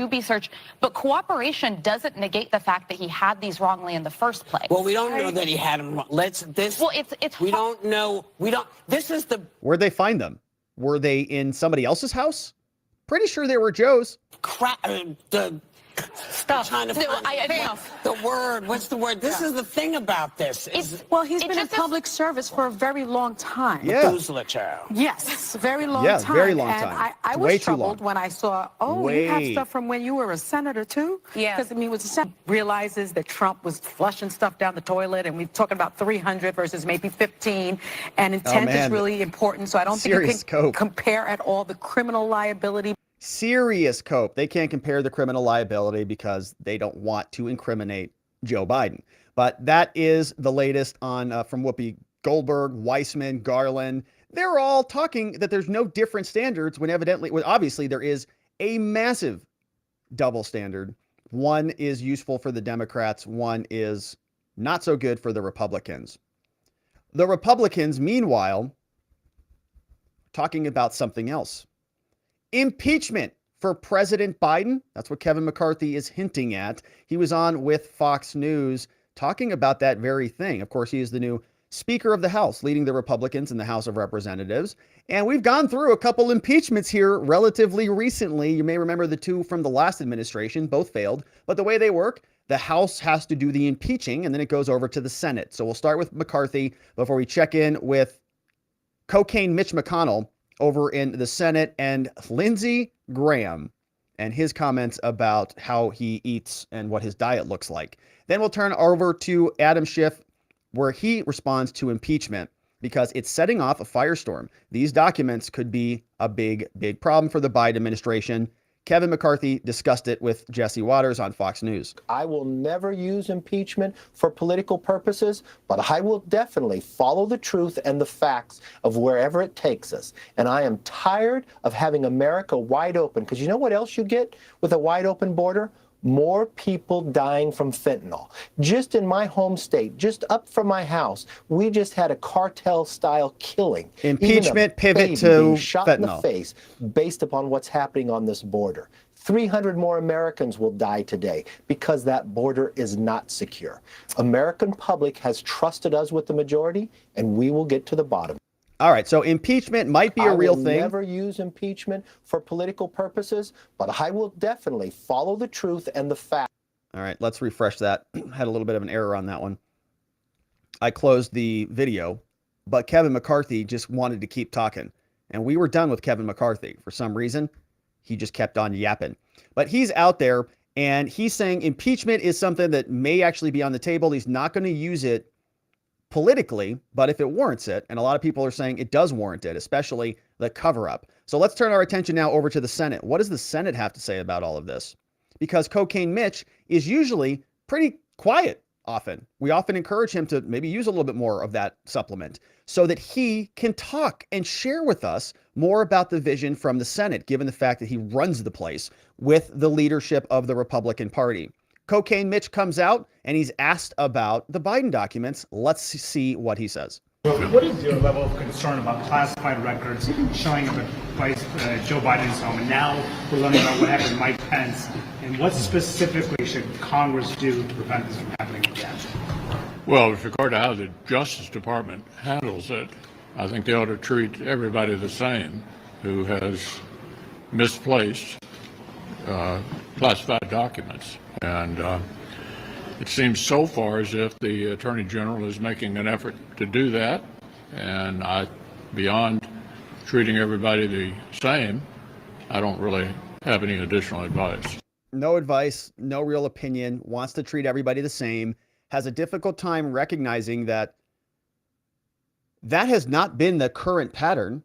be searched. But cooperation doesn't negate the fact that he had these wrongly in the first place. Well, we don't know that he had them wrong. We don't know. This is the... Where'd they find them? Were they in somebody else's house? Pretty sure they were Joe's. Stuff. Trying to find the word. What's the word? This is the thing about this. He's been in public service for a very long time. Yeah. Methuselah child. Yes, very long Yeah, time. very long and time. I Way was too long. troubled when I saw, you have stuff from when you were a senator too? Yeah. Because, it was a senator. Realizes that Trump was flushing stuff down the toilet, and we're talking about 300 versus maybe 15, and intent is really important, so I don't think you can compare at all the criminal liability. Serious cope. They can't compare the criminal liability because they don't want to incriminate Joe Biden. But that is the latest on from Whoopi Goldberg, Weissman, Garland. They're all talking that there's no different standards when obviously there is a massive double standard. One is useful for the Democrats. One is Not so good for the Republicans. The Republicans, meanwhile, talking about something else. Impeachment for President Biden. That's what Kevin McCarthy is hinting at. He was on with Fox News talking about that very thing. Of course, he is the new Speaker of the House, leading the Republicans in the House of Representatives. And we've gone through a couple impeachments here relatively recently. You may remember the two from the last administration. Both failed. But the way they work, the House has to do the impeaching, and then it goes over to the Senate. So we'll start with McCarthy before we check in with Cocaine Mitch McConnell over in the Senate and Lindsey Graham and his comments about how he eats and what his diet looks like. Then we'll turn over to Adam Schiff, where he responds to impeachment because it's setting off a firestorm. These documents could be a big, big problem for the Biden administration. Kevin McCarthy discussed it with Jesse Waters on Fox News. I will never use impeachment for political purposes, but I will definitely follow the truth and the facts of wherever it takes us. And I am tired of having America wide open, because you know what else you get with a wide open border? More people dying from fentanyl. Just in my home state, just up from my house, we just had a cartel-style killing. Impeachment pivot to being shot in the fentanyl. face based upon what's happening on this border. 300 more Americans will die today because that border is not secure. American public has trusted us with the majority, and we will get to the bottom. All right, so impeachment might be a real thing. I will never use impeachment for political purposes, but I will definitely follow the truth and the facts. All right, let's refresh that. Had a little bit of an error on that one. I closed the video, but Kevin McCarthy just wanted to keep talking. And we were done with Kevin McCarthy. For some reason, he just kept on yapping. But he's out there, and he's saying impeachment is something that may actually be on the table. He's not going to use it politically, but if it warrants it, and a lot of people are saying it does warrant it, especially the cover-up. So let's turn our attention now over to the Senate. What does the Senate have to say about all of this? Because Cocaine Mitch is usually pretty quiet often. We often encourage him to maybe use a little bit more of that supplement so that he can talk and share with us more about the vision from the Senate, given the fact that he runs the place with the leadership of the Republican Party. Cocaine Mitch comes out and he's asked about the Biden documents. Let's see what he says. What is your level of concern about classified records showing up at Joe Biden's home? And now we're learning about what happened to Mike Pence. And what specifically should Congress do to prevent this from happening again? Well, with regard to how the Justice Department handles it, I think they ought to treat everybody the same who has misplaced classified documents. And it seems so far as if the Attorney General is making an effort to do that. And beyond treating everybody the same, I don't really have any additional advice. No advice, no real opinion, wants to treat everybody the same, has a difficult time recognizing that that has not been the current pattern.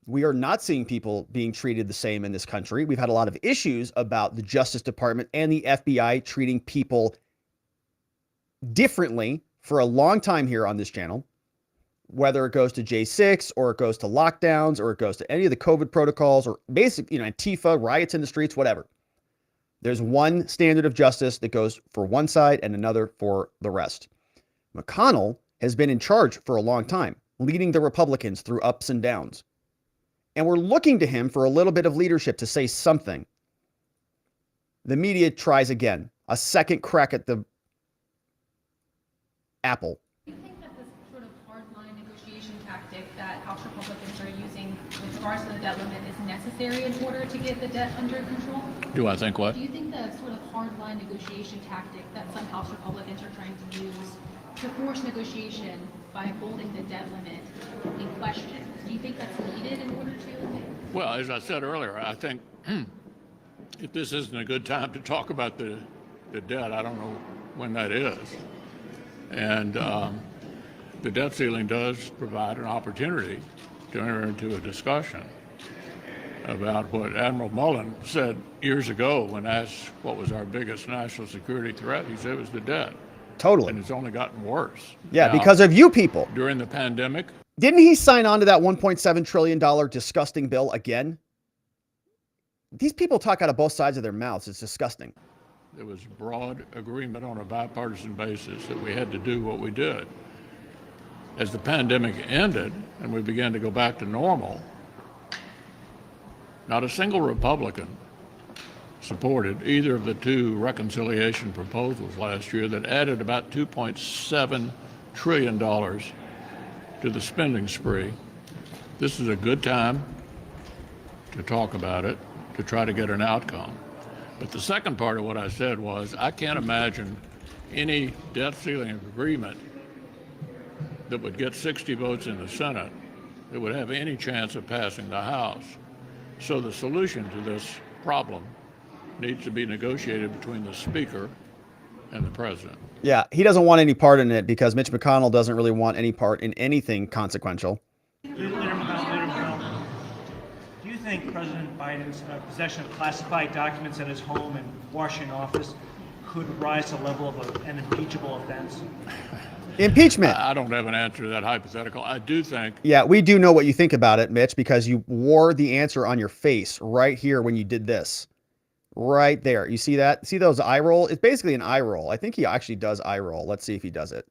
We are not seeing people being treated the same in this country. We've had a lot of issues about the Justice Department and the FBI treating people differently for a long time here on this channel, whether it goes to J6 or it goes to lockdowns or it goes to any of the COVID protocols or basic, Antifa, riots in the streets, whatever. There's one standard of justice that goes for one side and another for the rest. McConnell has been in charge for a long time, leading the Republicans through ups and downs. And we're looking to him for a little bit of leadership to say something. The media tries again, a second crack at the apple. Do you think that this sort of hardline negotiation tactic that House Republicans are using with regards to the debt limit is necessary in order to get the debt under control? Do I think what? Do you think the sort of hardline negotiation tactic that some House Republicans are trying to use to force negotiation by holding the debt limit in question, do you think that's needed in order to? Well, as I said earlier, I think if this isn't a good time to talk about the debt, I don't know when that is. And the debt ceiling does provide an opportunity to enter into a discussion about what Admiral Mullen said years ago when asked what was our biggest national security threat. He said it was the debt. Totally. And it's only gotten worse. Yeah, now, because of you people. During the pandemic. Didn't he sign on to that $1.7 trillion disgusting bill again? These people talk out of both sides of their mouths. It's disgusting. There was broad agreement on a bipartisan basis that we had to do what we did. As the pandemic ended and we began to go back to normal, not a single Republican supported either of the two reconciliation proposals last year that added about $2.7 trillion to the spending spree. This is a good time to talk about it, to try to get an outcome. But the second part of what I said was, I can't imagine any debt ceiling agreement that would get 60 votes in the Senate that would have any chance of passing the House. So the solution to this problem needs to be negotiated between the Speaker and the President. Yeah, he doesn't want any part in it because Mitch McConnell doesn't really want any part in anything consequential. Leader McConnell, do you think President Biden's possession of classified documents at his home in Washington office could rise to the level of an impeachable offense? Impeachment. I don't have an answer to that hypothetical. I do think. Yeah, we do know what you think about it, Mitch, because you wore the answer on your face right here when you did this. Right there. You see that? See those eye roll? It's basically an eye roll. I think he actually does eye roll. Let's see if he does it.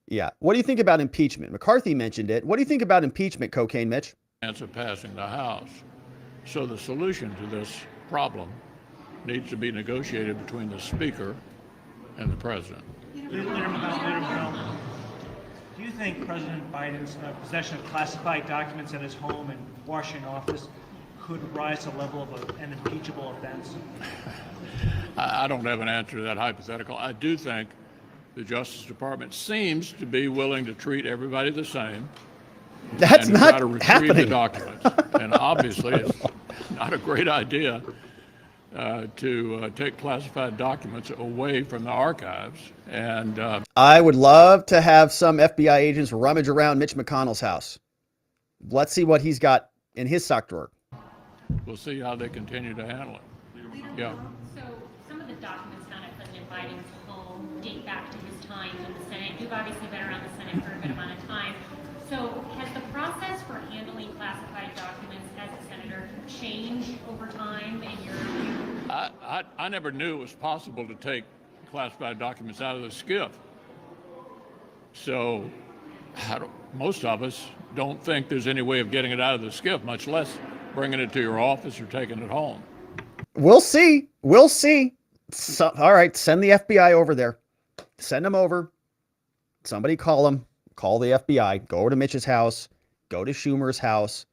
Yeah. What do you think about impeachment? McCarthy mentioned it. What do you think about impeachment, Cocaine Mitch? Chance of passing the House. So the solution to this problem needs to be negotiated between the Speaker and the President. Leader McConnell, do you think President Biden's possession of classified documents at his home in Washington office could rise to the level of an impeachable offense? I don't have an answer to that hypothetical. I do think the Justice Department seems to be willing to treat everybody the same. That's and not try to retrieve happening. The documents. And obviously, it's not a great idea to take classified documents away from the archives. And I would love to have some FBI agents rummage around Mitch McConnell's house. Let's see what he's got in his sock drawer. we'll see how they continue to handle it. Yeah. So some of the documents found at President Biden's home date back to his time in the Senate. You've obviously been around the Senate for a good amount of time. So has the process for handling classified documents as a senator changed over time in your view? I never knew it was possible to take classified documents out of the Schiff. So most of us don't think there's any way of getting it out of the Schiff, much less bringing it to your office or taking it home. We'll see. We'll see. So, all right, send the FBI over there. Send them over. Somebody call them. Call the FBI. Go over to Mitch's house. Go to Schumer's house.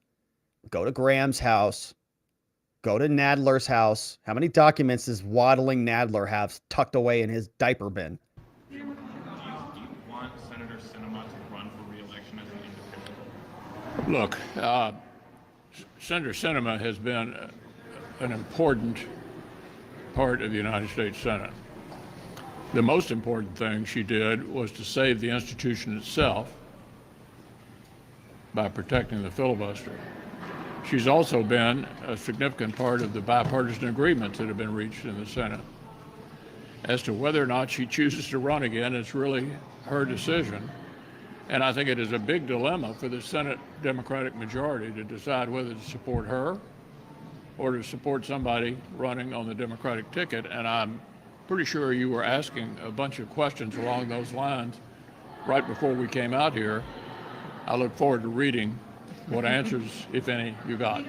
Go to Graham's house. Go to Nadler's house. How many documents does waddling Nadler have tucked away in his diaper bin? Do you want Senator Sinema to run for re-election as an independent? Look, Senator Sinema has been an important part of the United States Senate. The most important thing she did was to save the institution itself by protecting the filibuster. She's also been a significant part of the bipartisan agreements that have been reached in the Senate. As to whether or not she chooses to run again, it's really her decision. And I think it is a big dilemma for the Senate Democratic majority to decide whether to support her or to support somebody running on the Democratic ticket. And I'm pretty sure you were asking a bunch of questions along those lines right before we came out here. I look forward to reading what answers, if any, you got.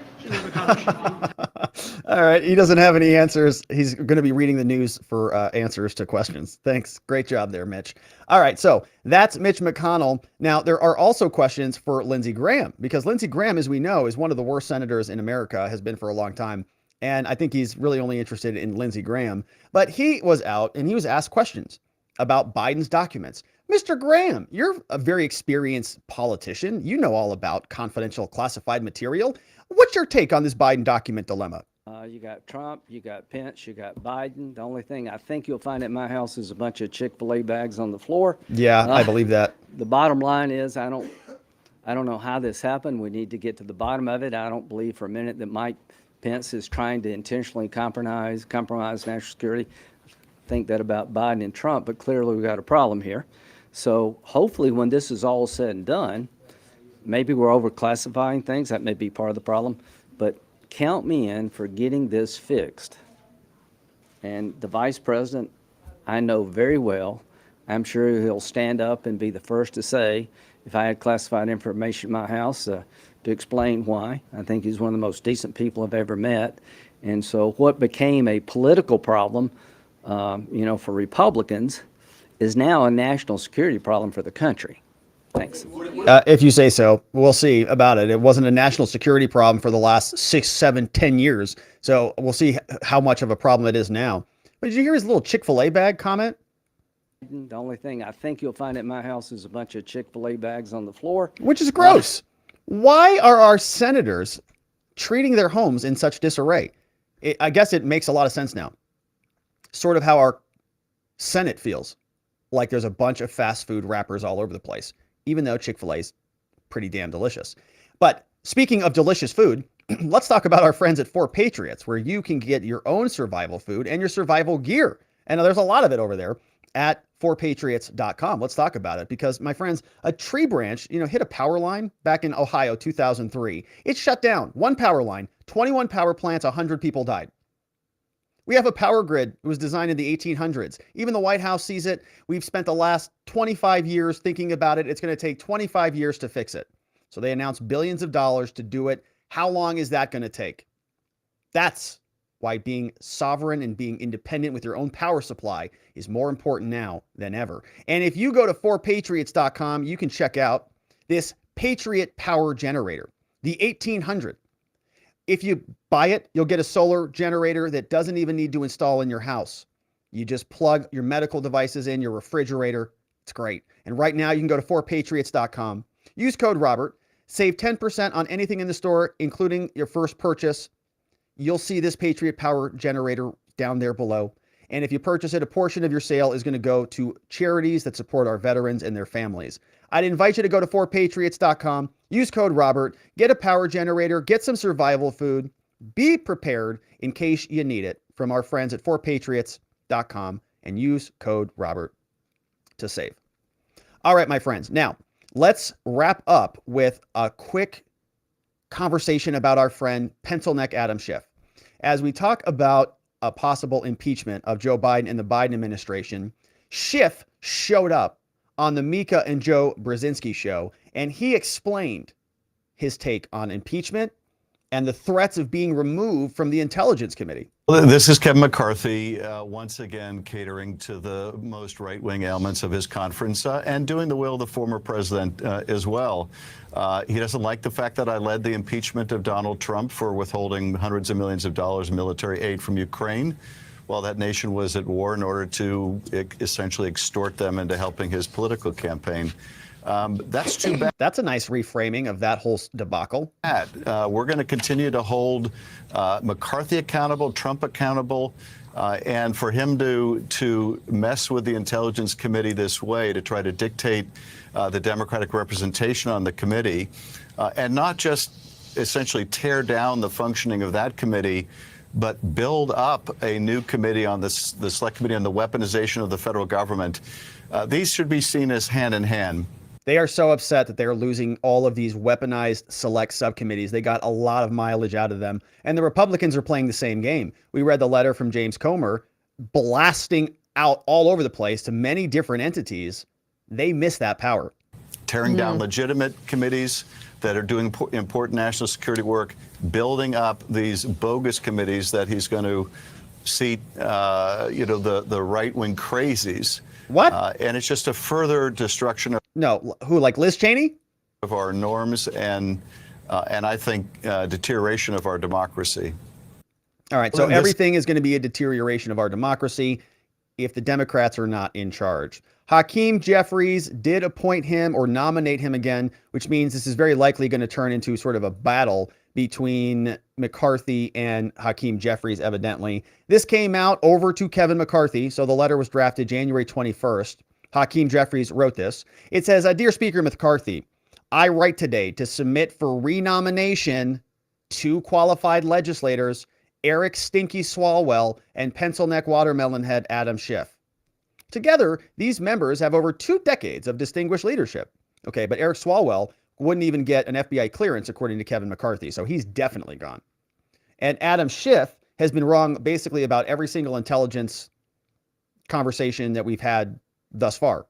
All right. He doesn't have any answers. He's going to be reading the news for answers to questions. Thanks. Great job there, Mitch. All right. So that's Mitch McConnell. Now, there are also questions for Lindsey Graham, because Lindsey Graham, as we know, is one of the worst senators in America, has been for a long time. And I think he's really only interested in Lindsey Graham. But he was out and he was asked questions about Biden's documents. Mr. Graham, you're a very experienced politician. You know all about confidential classified material. What's your take on this Biden document dilemma? You got Trump, you got Pence, you got Biden. The only thing I think you'll find at my house is a bunch of Chick-fil-A bags on the floor. Yeah, I believe that. The bottom line is I don't know how this happened. We need to get to the bottom of it. I don't believe for a minute that Mike Pence is trying to intentionally compromise national security. Think that about Biden and Trump, but clearly we've got a problem here. So hopefully when this is all said and done, maybe we're overclassifying things. That may be part of the problem, but count me in for getting this fixed And the vice president, I know very well. I'm sure he'll stand up and be the first to say, if I had classified information in my house, to explain why. I think he's one of the most decent people I've ever met. And so what became a political problem, for Republicans is now a national security problem for the country. Thanks. If you say so. We'll see about it. It wasn't a national security problem for the last 6, 7, 10 years. So we'll see how much of a problem it is now. But did you hear his little Chick-fil-A bag comment? The only thing I think you'll find at my house is a bunch of Chick-fil-A bags on the floor. Which is gross. Why are our senators treating their homes in such disarray? I guess it makes a lot of sense now. Sort of how our Senate feels. Like there's a bunch of fast food wrappers all over the place, even though Chick-fil-A is pretty damn delicious. But speaking of delicious food, let's talk about our friends at 4 Patriots, where you can get your own survival food and your survival gear. And there's a lot of it over there at 4patriots.com. Let's talk about it because, my friends, a tree branch, hit a power line back in Ohio, 2003. It shut down. One power line, 21 power plants, 100 people died. We have a power grid. It was designed in the 1800s. Even the White House sees it. We've spent the last 25 years thinking about it. It's going to take 25 years to fix it. So they announced billions of dollars to do it. How long is that going to take? That's why being sovereign and being independent with your own power supply is more important now than ever. And if you go to 4patriots.com, you can check out this Patriot Power Generator, the 1800. If you buy it, you'll get a solar generator that doesn't even need to install in your house. You just plug your medical devices in, your refrigerator. It's great. And right now you can go to 4patriots.com. Use code Robert. Save 10% on anything in the store, including your first purchase. You'll see this Patriot Power Generator down there below. And if you purchase it, a portion of your sale is going to go to charities that support our veterans and their families. I'd invite you to go to 4patriots.com, use code Robert, get a power generator, get some survival food, be prepared in case you need it from our friends at 4patriots.com, and use code Robert to save. All right, my friends. Now, let's wrap up with a quick conversation about our friend Pencil Neck Adam Schiff. As we talk about a possible impeachment of Joe Biden and the Biden administration, Schiff showed up on the Mika and Joe Brzezinski show, and he explained his take on impeachment and the threats of being removed from the Intelligence Committee. This is Kevin McCarthy once again catering to the most right-wing elements of his conference and doing the will of the former president as well. He doesn't like the fact that I led the impeachment of Donald Trump for withholding hundreds of millions of dollars in military aid from Ukraine while that nation was at war in order to essentially extort them into helping his political campaign. That's too bad. That's a nice reframing of that whole debacle. We're going to continue to hold McCarthy accountable, Trump accountable, and for him to mess with the Intelligence Committee this way, to try to dictate the Democratic representation on the committee, and not just essentially tear down the functioning of that committee, but build up a new committee on the Select Committee on the Weaponization of the Federal Government. These should be seen as hand in hand. They are so upset that they're losing all of these weaponized select subcommittees. They got a lot of mileage out of them. And the Republicans are playing the same game. We read the letter from James Comer blasting out all over the place to many different entities. They miss that power. Tearing down legitimate committees that are doing important national security work, building up these bogus committees that he's going to seat, the right-wing crazies. What? And it's just a further destruction of who, like Liz Cheney? Of our norms and I think deterioration of our democracy. All right, so everything is going to be a deterioration of our democracy if the Democrats are not in charge. Hakeem Jeffries did appoint him or nominate him again, which means this is very likely going to turn into sort of a battle between McCarthy and Hakeem Jeffries, evidently. This came out over to Kevin McCarthy, so the letter was drafted January 21st. Hakeem Jeffries wrote this. It says, Dear Speaker McCarthy, I write today to submit for renomination 2 qualified legislators, Eric Stinky Swalwell and Pencil Neck Watermelon Head Adam Schiff. Together, these members have over 2 decades of distinguished leadership. Okay, but Eric Swalwell wouldn't even get an FBI clearance, according to Kevin McCarthy, so he's definitely gone. And Adam Schiff has been wrong basically about every single intelligence conversation that we've had thus far.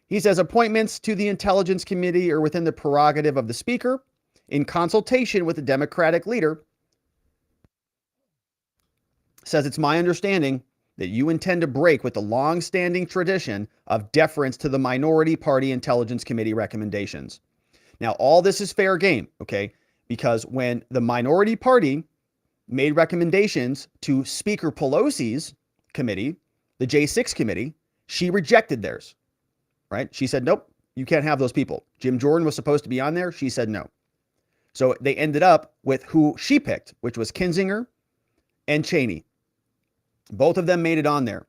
He says appointments to the Intelligence Committee are within the prerogative of the Speaker in consultation with the Democratic leader. Says it's my understanding that you intend to break with the long-standing tradition of deference to the minority party Intelligence Committee recommendations. Now, all this is fair game, okay? Because when the minority party made recommendations to Speaker Pelosi's committee, the J6 committee, she rejected theirs, right? She said, nope, you can't have those people. Jim Jordan was supposed to be on there. She said no. So they ended up with who she picked, which was Kinzinger and Cheney. Both of them made it on there.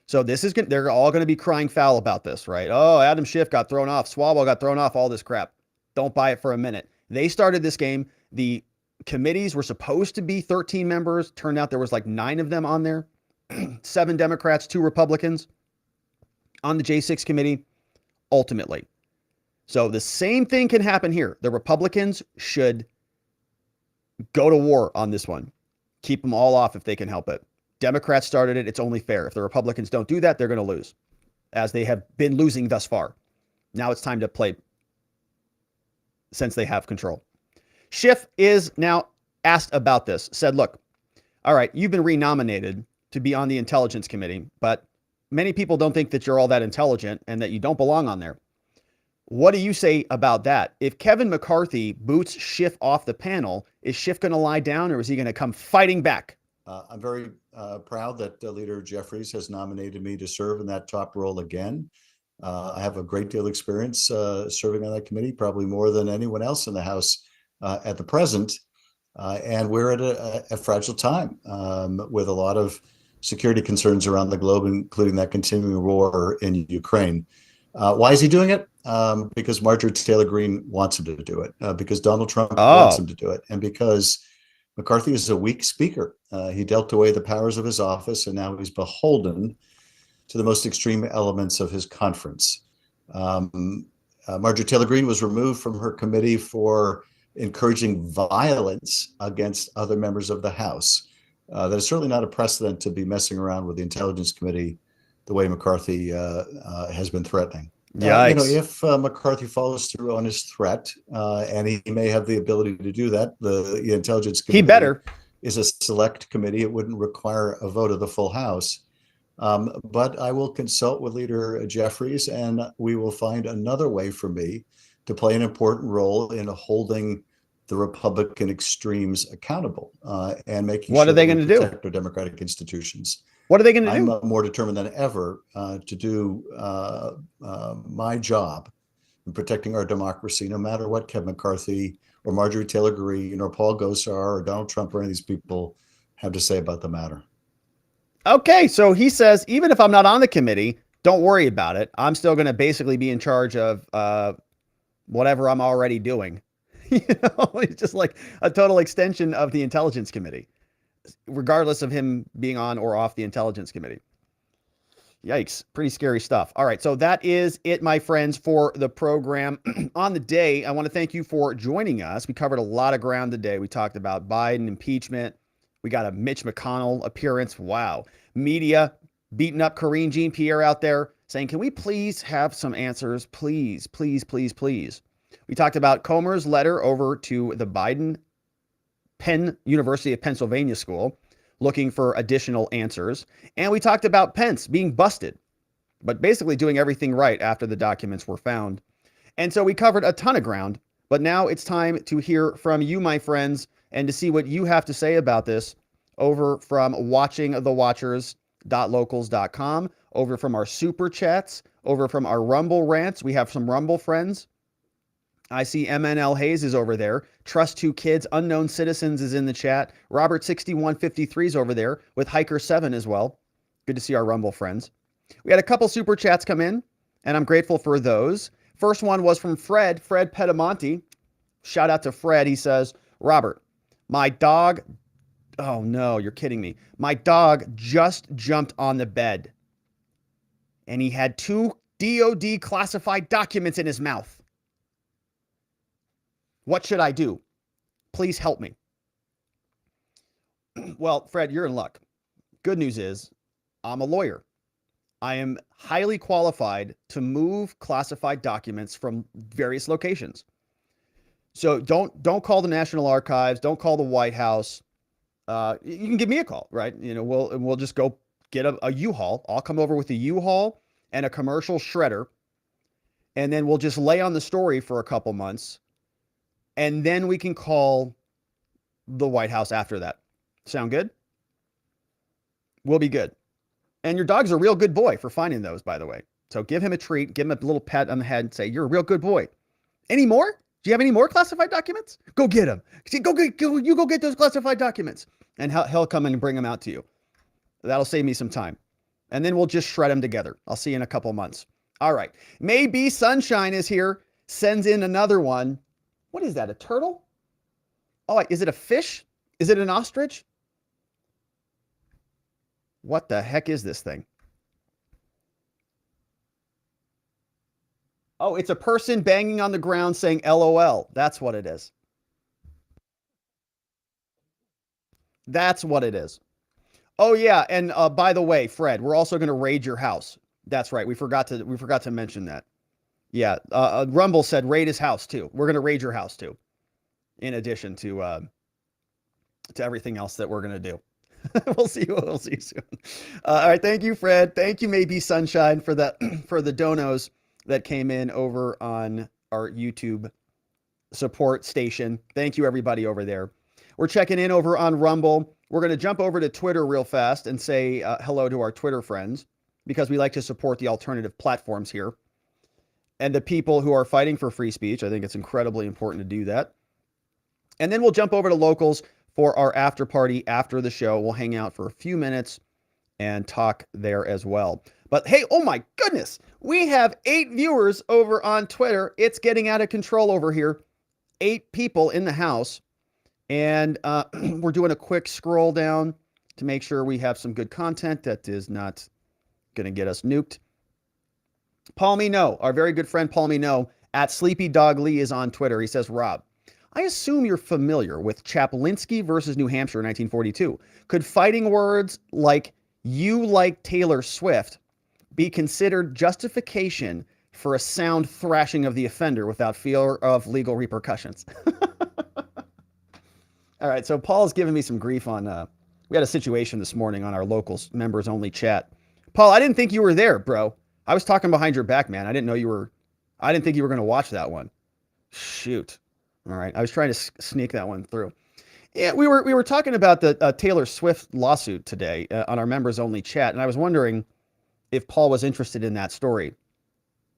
So this is, they're all going to be crying foul about this, right? Oh, Adam Schiff got thrown off. Swalwell got thrown off, all this crap. Don't buy it for a minute. They started this game. The committees were supposed to be 13 members. Turned out there was like 9 of them on there. 7 Democrats, 2 Republicans on the J6 committee, ultimately. So the same thing can happen here. The Republicans should go to war on this one. Keep them all off if they can help it. Democrats started it. It's only fair. If the Republicans don't do that, they're going to lose, as they have been losing thus far. Now it's time to play since they have control. Schiff is now asked about this, said, look, all right, you've been renominated to be on the Intelligence Committee, but many people don't think that you're all that intelligent and that you don't belong on there. What do you say about that? If Kevin McCarthy boots Schiff off the panel, is Schiff going to lie down or is he going to come fighting back? I'm very proud that Leader Jeffries has nominated me to serve in that top role again. I have a great deal of experience serving on that committee, probably more than anyone else in the House at the present. And we're at a fragile time with a lot of security concerns around the globe, including that continuing war in Ukraine. Why is he doing it? Because Marjorie Taylor Greene wants him to do it, because Donald Trump wants him to do it, and because McCarthy is a weak speaker. He dealt away the powers of his office, and now he's beholden to the most extreme elements of his conference. Marjorie Taylor Greene was removed from her committee for encouraging violence against other members of the House. That is certainly not a precedent to be messing around with the Intelligence Committee the way McCarthy has been threatening. If McCarthy follows through on his threat, and he may have the ability to do that, the Intelligence Committee is a select committee. It wouldn't require a vote of the full House. But I will consult with Leader Jeffries, and we will find another way for me to play an important role in holding the Republican extremes accountable and making sure that we protect our democratic institutions. What are they going to do? I'm more determined than ever to do my job in protecting our democracy, no matter what Kevin McCarthy or Marjorie Taylor Greene or Paul Gosar or Donald Trump or any of these people have to say about the matter. Okay, so he says, even if I'm not on the committee, don't worry about it. I'm still going to basically be in charge of whatever I'm already doing. It's just like a total extension of the Intelligence Committee, regardless of him being on or off the Intelligence Committee. Yikes, pretty scary stuff. All right, so that is it, my friends, for the program on the day. I want to thank you for joining us. We covered a lot of ground today. We talked about Biden, impeachment. We got a Mitch McConnell appearance. Wow. Media beating up Karine Jean-Pierre out there saying, can we please have some answers? Please, please, please, please. We talked about Comer's letter over to the Biden Penn University of Pennsylvania school looking for additional answers. And we talked about Pence being busted, but basically doing everything right after the documents were found. And so we covered a ton of ground, but now it's time to hear from you, my friends, and to see what you have to say about this over from watchingthewatchers.locals.com, over from our super chats, over from our Rumble rants. We have some Rumble friends. I see MNL Hayes is over there. Trust 2 Kids, Unknown Citizens is in the chat. Robert 6153 is over there with Hiker 7 as well. Good to see our Rumble friends. We had a couple super chats come in, and I'm grateful for those. First one was from Fred Pedamonte. Shout out to Fred. He says, Robert, my dog, oh no, you're kidding me. My dog just jumped on the bed, and he had 2 DOD classified documents in his mouth. What should I do? Please help me. Well, Fred, you're in luck. Good news is I'm a lawyer. I am highly qualified to move classified documents from various locations. So don't call the National Archives. Don't call the White House. You can give me a call, right? We'll just go get a U-Haul. I'll come over with a U-Haul and a commercial shredder, and then we'll just lay on the story for a couple months, and then we can call the White House after that. Sound good? We'll be good. And your dog's a real good boy for finding those, by the way. So give him a treat, give him a little pat on the head and say, you're a real good boy. Any more? Do you have any more classified documents? Go get them. You go get those classified documents. And he'll come in and bring them out to you. That'll save me some time. And then we'll just shred them together. I'll see you in a couple months. All right. Maybe Sunshine is here. Sends in another one. What is that, a turtle? Oh, is it a fish? Is it an ostrich? What the heck is this thing? Oh, it's a person banging on the ground saying LOL. That's what it is. That's what it is. Oh yeah, and by the way, Fred, we're also going to raid your house. That's right. We forgot to mention that. Yeah, Rumble said raid his house too. We're going to raid your house too, in addition to everything else that we're going to do. We'll see you soon. All right, thank you, Fred. Thank you, Maybe Sunshine, for that for the donos that came in over on our YouTube support station. Thank you, everybody over there. We're checking in over on Rumble. We're going to jump over to Twitter real fast and say hello to our Twitter friends, because we like to support the alternative platforms here and the people who are fighting for free speech. I think it's incredibly important to do that. And then we'll jump over to Locals for our after party after the show. We'll hang out for a few minutes and talk there as well. But hey, oh my goodness, we have 8 viewers over on Twitter. It's getting out of control over here. 8 people in the house. And we're doing a quick scroll down to make sure we have some good content that is not going to get us nuked. Paul Mino, our very good friend Paul Mino at Sleepy Dog Lee is on Twitter. He says, Rob, I assume you're familiar with Chaplinsky versus New Hampshire in 1942. Could fighting words like "you like Taylor Swift" be considered justification for a sound thrashing of the offender without fear of legal repercussions? All right, so Paul's giving me some grief on, we had a situation this morning on our Locals members only chat. Paul, I didn't think you were there, bro. I was talking behind your back, man. I didn't think you were going to watch that one. Shoot. All right, I was trying to sneak that one through. Yeah, we were talking about the Taylor Swift lawsuit today on our members only chat, and I was wondering if Paul was interested in that story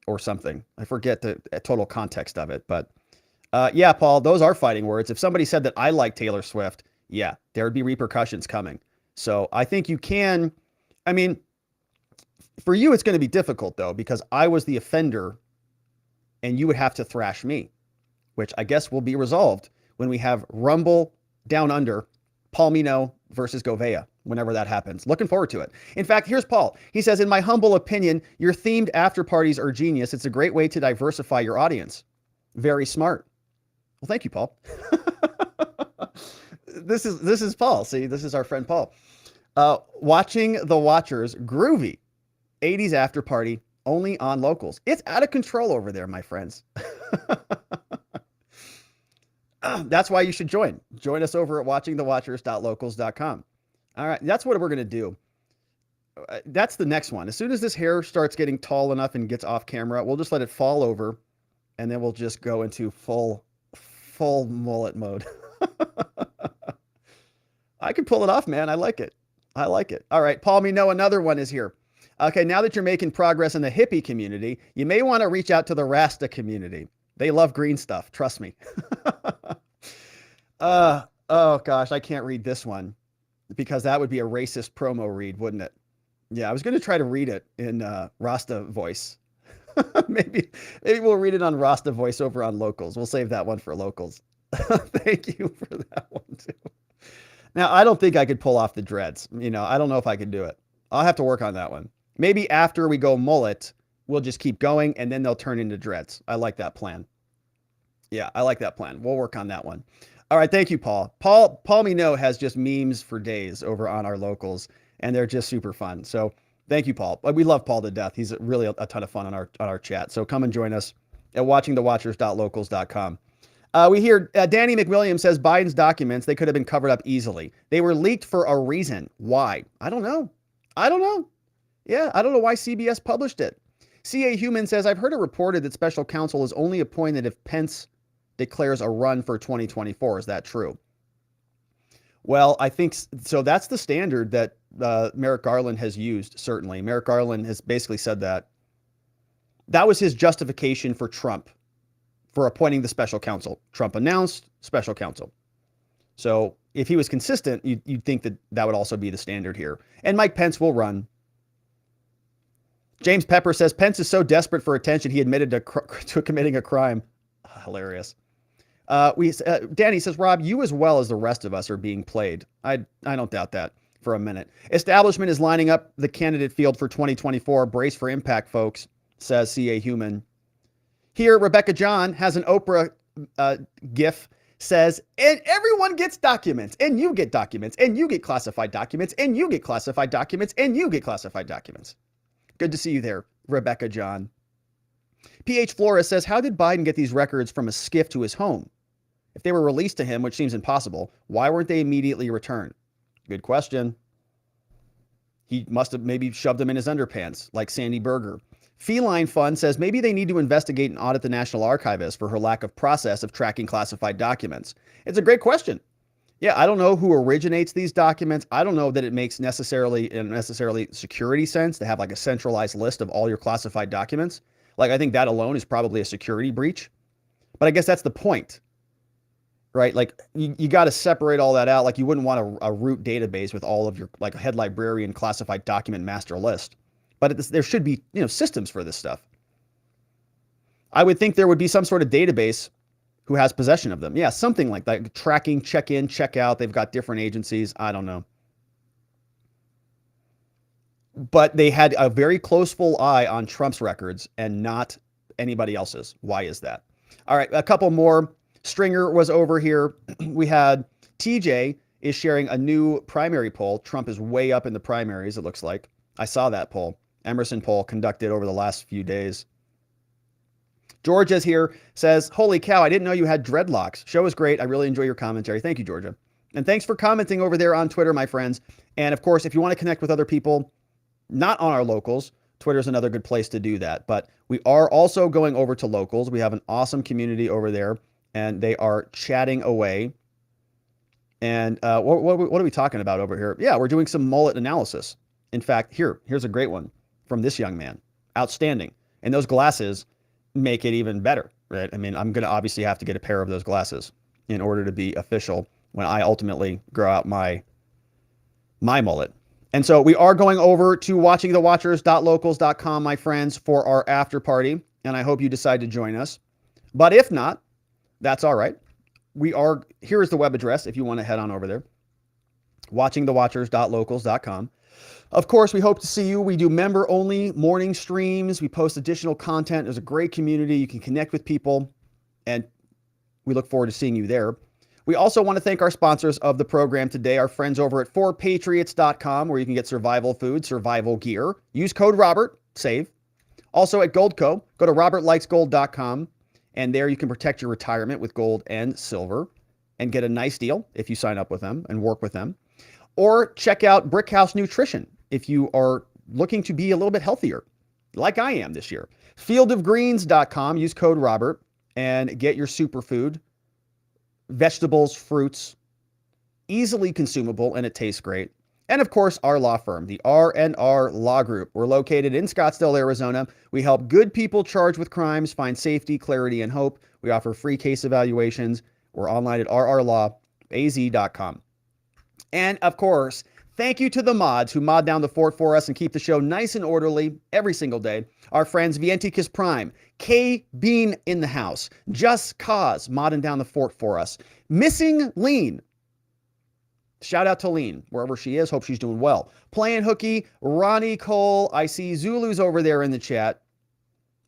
or something. I forget the total context of it, but yeah, Paul, those are fighting words. If somebody said that I like Taylor Swift, yeah, there would be repercussions coming. So I think you can, I mean, for you, it's going to be difficult though, because I was the offender and you would have to thrash me, which I guess will be resolved when we have Rumble Down Under, Paul Mino versus Govea, whenever that happens. Looking forward to it. In fact, here's Paul. He says, in my humble opinion, your themed after parties are genius. It's a great way to diversify your audience. Very smart. Well, thank you, Paul. This is Paul. See, this is our friend Paul. Watching the Watchers, groovy. 80s after party, only on Locals. It's out of control over there, my friends. That's why you should join. Join us over at watchingthewatchers.locals.com. All right, that's what we're going to do. That's the next one. As soon as this hair starts getting tall enough and gets off camera, we'll just let it fall over, and then we'll just go into full mullet mode. I can pull it off, man. I like it. I like it. All right, Paul, me know another one is here. Okay, now that you're making progress in the hippie community, you may want to reach out to the Rasta community. They love green stuff. Trust me. Oh gosh, I can't read this one because that would be a racist promo read, wouldn't it? Yeah, I was going to try to read it in Rasta voice. maybe we'll read it on Rasta voice over on Locals. We'll save that one for Locals. Thank you for that one too. Now, I don't think I could pull off the dreads. You know, I don't know if I could do it. I'll have to work on that one. Maybe after we go mullet, we'll just keep going and then they'll turn into dreads. I like that plan. Yeah, I like that plan. We'll work on that one. All right, thank you, Paul. Paul Minot has just memes for days over on our locals, and they're just super fun. So thank you, Paul. We love Paul to death. He's really a ton of fun on our chat. So come and join us at watchingthewatchers.locals.com. We hear Danny McWilliams says Biden's documents, they could have been covered up easily. They were leaked for a reason. Why? I don't know. Yeah, I don't know why CBS published it. CA Human says, I've heard it reported that special counsel is only appointed if Pence declares a run for 2024. Is that true? Well, I think so. That's the standard that Merrick Garland has used, certainly. Merrick Garland has basically said that. That was his justification for Trump, for appointing the special counsel. Trump announced special counsel. So if he was consistent, you'd think that that would also be the standard here. And Mike Pence will run. James Pepper says, Pence is so desperate for attention, he admitted to committing a crime. Hilarious. Danny says, Rob, you as well as the rest of us are being played. I don't doubt that for a minute. Establishment is lining up the candidate field for 2024. Brace for impact, folks, says CA Human. Here, Rebecca John has an Oprah gif, says, and everyone gets documents, and you get documents, and you get classified documents, and you get classified documents, and you get classified documents. Good to see you there, Rebecca John. PH Flores says, how did Biden get these records from a skiff to his home? If they were released to him, which seems impossible, why weren't they immediately returned? Good question. He must have maybe shoved them in his underpants, like Sandy Berger. Feline Fun says, maybe they need to investigate and audit the National Archivist for her lack of process of tracking classified documents. It's a great question. Yeah, I don't know who originates these documents. I don't know that it makes necessarily security sense to have like a centralized list of all your classified documents. Like, I think that alone is probably a security breach. But I guess that's the point, right? Like, you got to separate all that out. Like, you wouldn't want a root database with all of your, like, a head librarian classified document master list. But there should be, systems for this stuff. I would think there would be some sort of database who has possession of them. Yeah, something like that. Tracking, check in, check out. They've got different agencies. I don't know. But they had a very close full eye on Trump's records and not anybody else's. Why is that? All right, a couple more. Stringer was over here. We had TJ is sharing a new primary poll. Trump is way up in the primaries, it looks like. I saw that poll. Emerson poll conducted over the last few days. Georgia's here, says, holy cow, I didn't know you had dreadlocks. Show is great. I really enjoy your commentary. Thank you, Georgia. And thanks for commenting over there on Twitter, my friends. And of course, if you want to connect with other people, not on our locals, Twitter is another good place to do that. But we are also going over to locals. We have an awesome community over there, and they are chatting away. And what are we talking about over here? Yeah, we're doing some mullet analysis. In fact, here's a great one from this young man. Outstanding. And those glasses make it even better, right? I mean, I'm going to obviously have to get a pair of those glasses in order to be official when I ultimately grow out my mullet. And so we are going over to watchingthewatchers.locals.com, my friends, for our after party. And I hope you decide to join us. But if not, that's all right. Here is the web address if you want to head on over there. watchingthewatchers.locals.com. Of course, we hope to see you. We do member-only morning streams. We post additional content. There's a great community. You can connect with people, and we look forward to seeing you there. We also want to thank our sponsors of the program today, our friends over at 4patriots.com, where you can get survival food, survival gear. Use code Robert, save. Also at Goldco, go to robertlikesgold.com, and there you can protect your retirement with gold and silver and get a nice deal if you sign up with them and work with them. Or check out Brickhouse Nutrition if you are looking to be a little bit healthier, like I am this year. Fieldofgreens.com, use code Robert, and get your superfood, vegetables, fruits, easily consumable, and it tastes great. And of course, our law firm, the R&R Law Group. We're located in Scottsdale, Arizona. We help good people charged with crimes find safety, clarity, and hope. We offer free case evaluations. We're online at rrlawaz.com. And of course, thank you to the mods who mod down the fort for us and keep the show nice and orderly every single day. Our friends Vienticus Prime, K Bean in the house, Just Cause modding down the fort for us. Missing Lean. Shout out to Lean, wherever she is. Hope she's doing well. Playing Hooky, Ronnie Cole. I see Zulu's over there in the chat.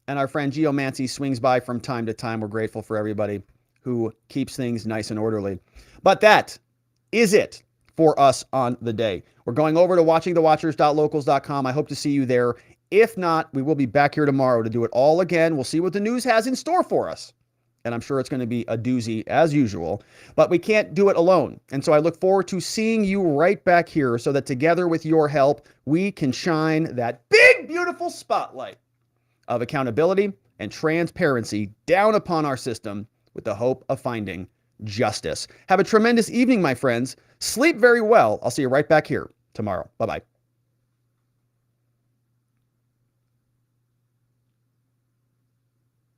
And our friend Geomancy swings by from time to time. We're grateful for everybody who keeps things nice and orderly. But that is it for us on the day. We're going over to watchingthewatchers.locals.com. I hope to see you there. If not, we will be back here tomorrow to do it all again. We'll see what the news has in store for us. And I'm sure it's going to be a doozy as usual, but we can't do it alone. And so I look forward to seeing you right back here so that together with your help, we can shine that big, beautiful spotlight of accountability and transparency down upon our system with the hope of finding justice. Have a tremendous evening, my friends. Sleep very well. I'll see you right back here tomorrow. Bye-bye.